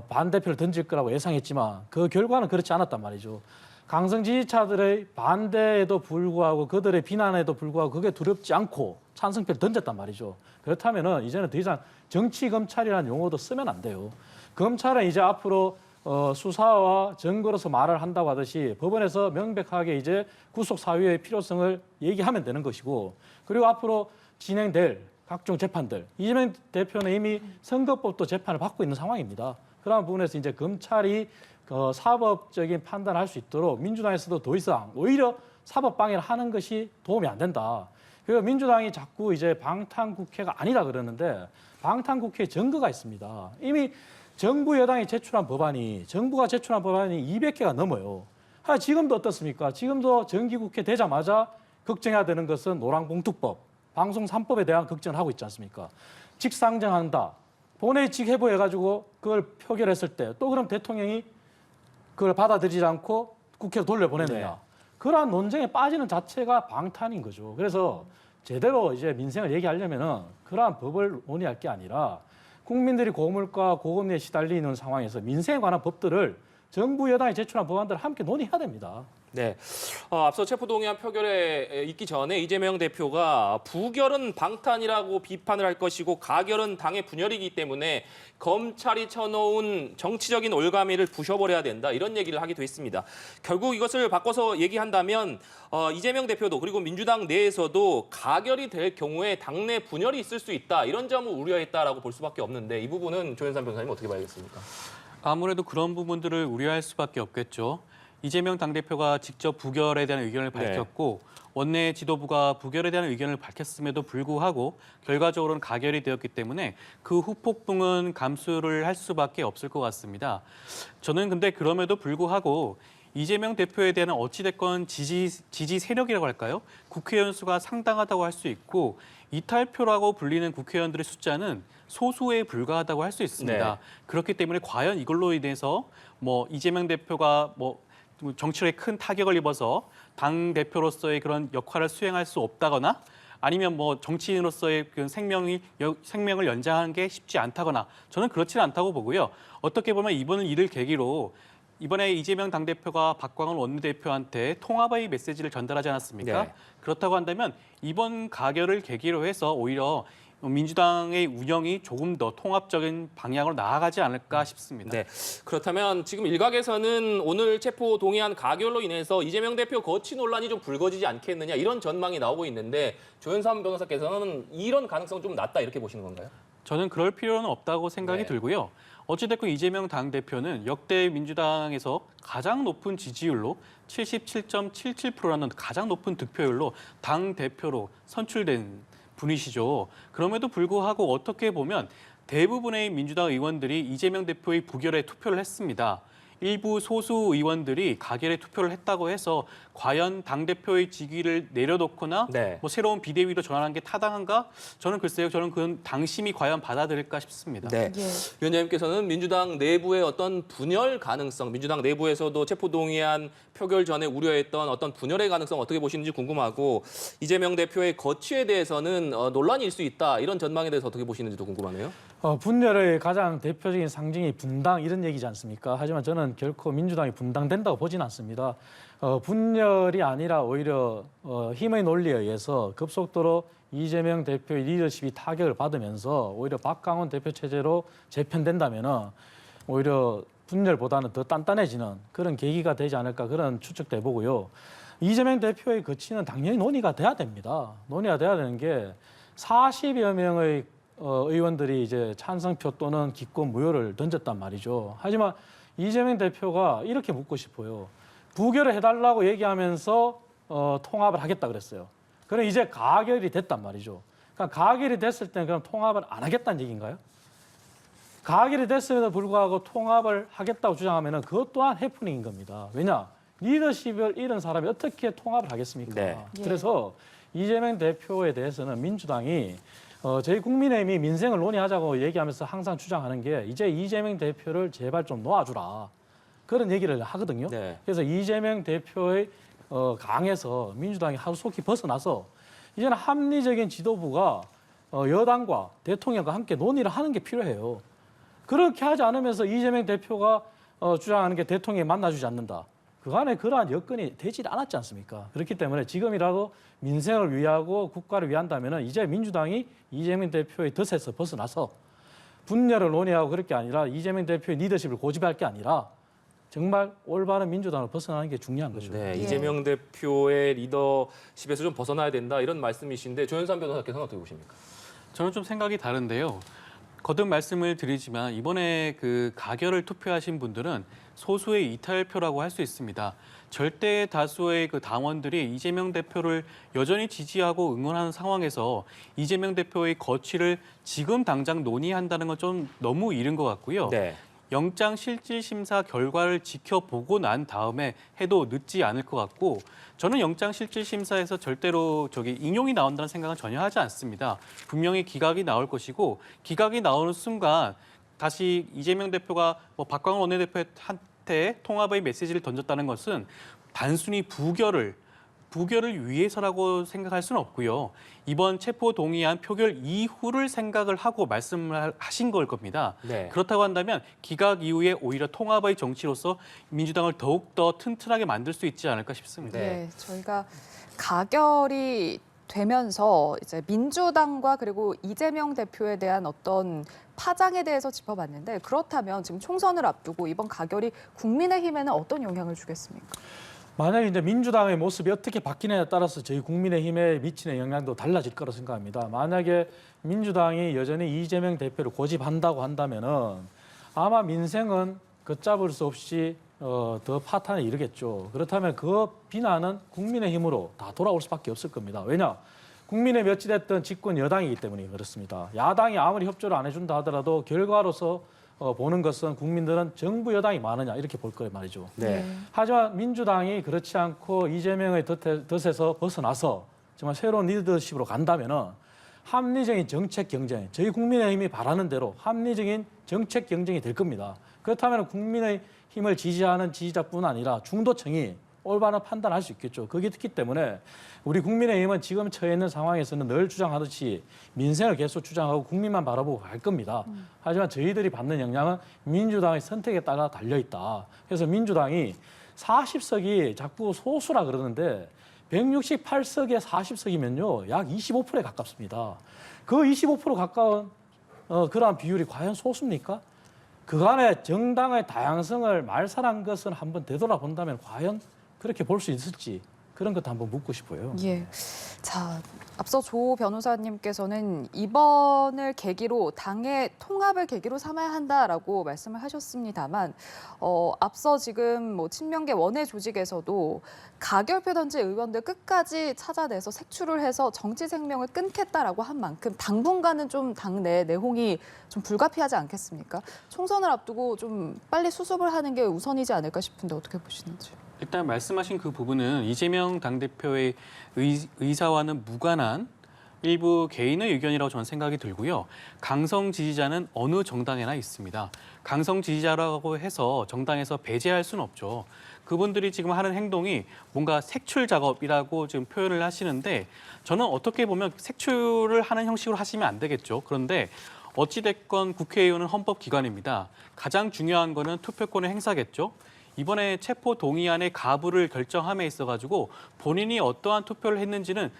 반대표를 던질 거라고 예상했지만 그 결과는 그렇지 않았단 말이죠. 강성 지지자들의 반대에도 불구하고 그들의 비난에도 불구하고 그게 두렵지 않고 찬성표를 던졌단 말이죠. 그렇다면은 이제는 더 이상 정치 검찰이라는 용어도 쓰면 안 돼요. 검찰은 이제 앞으로 수사와 증거로서 말을 한다고 하듯이 법원에서 명백하게 이제 구속 사유의 필요성을 얘기하면 되는 것이고, 그리고 앞으로 진행될 각종 재판들, 이재명 대표는 이미 선거법도 재판을 받고 있는 상황입니다. 그런 부분에서 이제 검찰이 사법적인 판단을 할 수 있도록 민주당에서도 더 이상 오히려 사법 방해를 하는 것이 도움이 안 된다. 그리고 민주당이 자꾸 이제 방탄국회가 아니다 그러는데, 방탄국회에 증거가 있습니다. 이미 정부 여당이 제출한 법안이, 정부가 제출한 법안이 200개가 넘어요. 지금도 어떻습니까? 지금도 정기국회 되자마자 걱정해야 되는 것은 노란봉투법, 방송 3법에 대한 걱정을 하고 있지 않습니까? 직상정한다. 본회의 직회부해가지고 그걸 표결했을 때 또 그럼 대통령이 그걸 받아들이지 않고 국회로 돌려보내느냐. 네. 그러한 논쟁에 빠지는 자체가 방탄인 거죠. 그래서 제대로 이제 민생을 얘기하려면은 그러한 법을 논의할 게 아니라 국민들이 고물가 고금리에 시달리는 상황에서 민생에 관한 법들을 정부 여당이 제출한 법안들을 함께 논의해야 됩니다. 네. 앞서 체포동의안 표결에 있기 전에 이재명 대표가 부결은 방탄이라고 비판을 할 것이고 가결은 당의 분열이기 때문에 검찰이 쳐놓은 정치적인 올가미를 부셔버려야 된다. 이런 얘기를 하기도 했습니다. 결국 이것을 바꿔서 얘기한다면 이재명 대표도 그리고 민주당 내에서도 가결이 될 경우에 당내 분열이 있을 수 있다. 이런 점을 우려했다라고 볼 수밖에 없는데 이 부분은 조현산 변호사님 어떻게 봐야겠습니까? 아무래도 그런 부분들을 우려할 수밖에 없겠죠. 이재명 당대표가 직접 부결에 대한 의견을 밝혔고 원내 지도부가 부결에 대한 의견을 밝혔음에도 불구하고 결과적으로는 가결이 되었기 때문에 그 후폭풍은 감수를 할 수밖에 없을 것 같습니다. 저는 근데 그럼에도 불구하고 이재명 대표에 대한 어찌됐건 지지 세력이라고 할까요? 국회의원 수가 상당하다고 할 수 있고 이탈표라고 불리는 국회의원들의 숫자는 소수에 불과하다고 할 수 있습니다. 네. 그렇기 때문에 과연 이걸로 인해서 이재명 대표가 정치력에 큰 타격을 입어서 당 대표로서의 그런 역할을 수행할 수 없다거나 아니면 정치인으로서의 그 생명을 연장하는 게 쉽지 않다거나 저는 그렇지는 않다고 보고요. 어떻게 보면 이번 일을 계기로 이번에 이재명 당대표가 박광원 원내대표한테 통합의 메시지를 전달하지 않았습니까? 네. 그렇다고 한다면 이번 가결을 계기로 해서 오히려 민주당의 운영이 조금 더 통합적인 방향으로 나아가지 않을까 싶습니다. 네. 그렇다면 지금 일각에서는 오늘 체포 동의안 가결로 인해서 이재명 대표 거취 논란이 좀 불거지지 않겠느냐 이런 전망이 나오고 있는데 조현삼 변호사께서는 이런 가능성 좀 낮다 이렇게 보시는 건가요? 저는 그럴 필요는 없다고 생각이 네. 들고요. 어찌됐건 이재명 당대표는 역대 민주당에서 가장 높은 지지율로 77.77%라는 가장 높은 득표율로 당대표로 선출된 분이시죠. 그럼에도 불구하고 어떻게 보면 대부분의 민주당 의원들이 이재명 대표의 부결에 투표를 했습니다. 일부 소수 의원들이 가결에 투표를 했다고 해서 과연 당대표의 직위를 내려놓거나 네. 새로운 비대위로 전환한 게 타당한가? 저는 글쎄요. 저는 그건 당심이 과연 받아들일까 싶습니다. 네. 위원장님께서는 민주당 내부의 어떤 분열 가능성, 민주당 내부에서도 체포동의안 표결 전에 우려했던 어떤 분열의 가능성 어떻게 보시는지 궁금하고 이재명 대표의 거취에 대해서는 논란일 수 있다. 이런 전망에 대해서 어떻게 보시는지도 궁금하네요. 분열의 가장 대표적인 상징이 분당 이런 얘기지 않습니까? 하지만 저는 결코 민주당이 분당된다고 보진 않습니다. 분열이 아니라 오히려 힘의 논리에 의해서 급속도로 이재명 대표의 리더십이 타격을 받으면서 오히려 박강원 대표 체제로 재편된다면은 오히려 분열보다는 더 단단해지는 그런 계기가 되지 않을까 그런 추측도 해보고요. 이재명 대표의 거취는 당연히 논의가 돼야 됩니다. 논의가 돼야 되는 게 40여 명의 의원들이 이제 찬성표 또는 기권 무효를 던졌단 말이죠. 하지만 이재명 대표가 이렇게 묻고 싶어요. 부결을 해달라고 얘기하면서 통합을 하겠다 그랬어요. 그럼 이제 가결이 됐단 말이죠. 그러니까 가결이 됐을 때는 그럼 통합을 안 하겠다는 얘기인가요? 가결이 됐음에도 불구하고 통합을 하겠다고 주장하면 그것 또한 해프닝인 겁니다. 왜냐? 리더십을 잃은 사람이 어떻게 통합을 하겠습니까? 네. 그래서 이재명 대표에 대해서는 민주당이 저희 국민의힘이 민생을 논의하자고 얘기하면서 항상 주장하는 게 이제 이재명 대표를 제발 좀 놓아주라. 그런 얘기를 하거든요. 네. 그래서 이재명 대표의 강에서 민주당이 하루속히 벗어나서 이제는 합리적인 지도부가 여당과 대통령과 함께 논의를 하는 게 필요해요. 그렇게 하지 않으면서 이재명 대표가 주장하는 게 대통령이 만나주지 않는다. 그간에 그러한 여건이 되지 않았지 않습니까? 그렇기 때문에 지금이라도 민생을 위하고 국가를 위한다면 이제 민주당이 이재명 대표의 덫에서 벗어나서 분열을 논의하고 그럴 게 아니라 이재명 대표의 리더십을 고집할 게 아니라 정말 올바른 민주당을 벗어나는 게 중요한 거죠. 네, 예. 이재명 대표의 리더십에서 좀 벗어나야 된다 이런 말씀이신데 조현산 변호사께서는 어떻게 보십니까? 저는 좀 생각이 다른데요. 거듭 말씀을 드리지만 이번에 그 가결을 투표하신 분들은 소수의 이탈표라고 할 수 있습니다. 절대 다수의 그 당원들이 이재명 대표를 여전히 지지하고 응원하는 상황에서 이재명 대표의 거취를 지금 당장 논의한다는 건 좀 너무 이른 것 같고요. 네. 영장 실질 심사 결과를 지켜보고 난 다음에 해도 늦지 않을 것 같고 저는 영장 실질 심사에서 절대로 인용이 나온다는 생각은 전혀 하지 않습니다. 분명히 기각이 나올 것이고 기각이 나오는 순간 다시 이재명 대표가 박광원 원내대표한테 통합의 메시지를 던졌다는 것은 단순히 부결을 위해서라고 생각할 수는 없고요. 이번 체포 동의안 표결 이후를 생각을 하고 말씀을 하신 걸 겁니다. 네. 그렇다고 한다면 기각 이후에 오히려 통합의 정치로서 민주당을 더욱더 튼튼하게 만들 수 있지 않을까 싶습니다. 네. 네, 저희가 가결이 되면서 이제 민주당과 그리고 이재명 대표에 대한 어떤 파장에 대해서 짚어봤는데 그렇다면 지금 총선을 앞두고 이번 가결이 국민의힘에는 어떤 영향을 주겠습니까? 만약에 이제 민주당의 모습이 어떻게 바뀌느냐에 따라서 저희 국민의힘에 미치는 영향도 달라질 거라 생각합니다. 만약에 민주당이 여전히 이재명 대표를 고집한다고 한다면은 아마 민생은 걷잡을 수 없이 더 파탄에 이르겠죠. 그렇다면 그 비난은 국민의힘으로 다 돌아올 수밖에 없을 겁니다. 왜냐? 국민의힘이 어찌됐든 집권 여당이기 때문에 그렇습니다. 야당이 아무리 협조를 안 해준다 하더라도 결과로서 보는 것은 국민들은 정부 여당이 많으냐 이렇게 볼 거란 말이죠. 네. 하지만 민주당이 그렇지 않고 이재명의 덫에서 벗어나서 정말 새로운 리더십으로 간다면은 합리적인 정책 경쟁, 저희 국민의힘이 바라는 대로 합리적인 정책 경쟁이 될 겁니다. 그렇다면 국민의힘을 지지하는 지지자뿐 아니라 중도층이 올바른 판단할 수 있겠죠. 그렇기 때문에 우리 국민의힘은 지금 처해 있는 상황에서는 늘 주장하듯이 민생을 계속 주장하고 국민만 바라보고 갈 겁니다. 하지만 저희들이 받는 영향은 민주당의 선택에 따라 달려있다. 그래서 민주당이 40석이 자꾸 소수라 그러는데 168석에 40석이면요. 약 25%에 가깝습니다. 그 25% 가까운 그러한 비율이 과연 소수입니까? 그간의 정당의 다양성을 말살한 것은 한번 되돌아본다면 과연 그렇게 볼 수 있을지 그런 것도 한번 묻고 싶어요. 예. 자, 앞서 조 변호사님께서는 이번을 계기로 당의 통합을 계기로 삼아야 한다라고 말씀을 하셨습니다만 앞서 지금 뭐 친명계 원외 조직에서도 가결표 던진 의원들 끝까지 찾아내서 색출을 해서 정치 생명을 끊겠다라고 한 만큼 당분간은 좀 당내 내홍이 좀 불가피하지 않겠습니까? 총선을 앞두고 좀 빨리 수습을 하는 게 우선이지 않을까 싶은데 어떻게 보시는지. 일단 말씀하신 그 부분은 이재명 당대표의 의사와는 무관한 일부 개인의 의견이라고 저는 생각이 들고요. 강성 지지자는 어느 정당에나 있습니다. 강성 지지자라고 해서 정당에서 배제할 수는 없죠. 그분들이 지금 하는 행동이 뭔가 색출 작업이라고 지금 표현을 하시는데 저는 어떻게 보면 색출을 하는 형식으로 하시면 안 되겠죠. 그런데 어찌됐건 국회의원은 헌법기관입니다. 가장 중요한 거는 투표권의 행사겠죠. 이번에 체포 동의안의 가부를 결정함에 있어가지고 본인이 어떠한 투표를 했는지는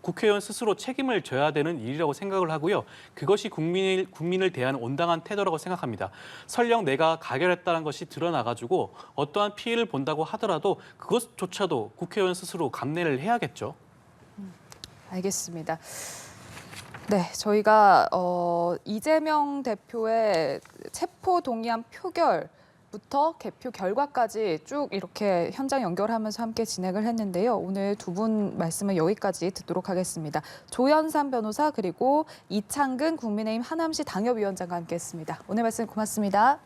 국회의원 스스로 책임을 져야 되는 일이라고 생각을 하고요. 그것이 국민을 대한 온당한 태도라고 생각합니다. 설령 내가 가결했다는 것이 드러나가지고 어떠한 피해를 본다고 하더라도 그것조차도 국회의원 스스로 감내를 해야겠죠. 알겠습니다. 네, 저희가 이재명 대표의 체포 동의안 표결 부터 개표 결과까지 쭉 이렇게 현장 연결하면서 함께 진행을 했는데요. 오늘 두 분 말씀을 여기까지 듣도록 하겠습니다. 조현산 변호사 그리고 이창근 국민의힘 하남시 당협위원장과 함께했습니다. 오늘 말씀 고맙습니다.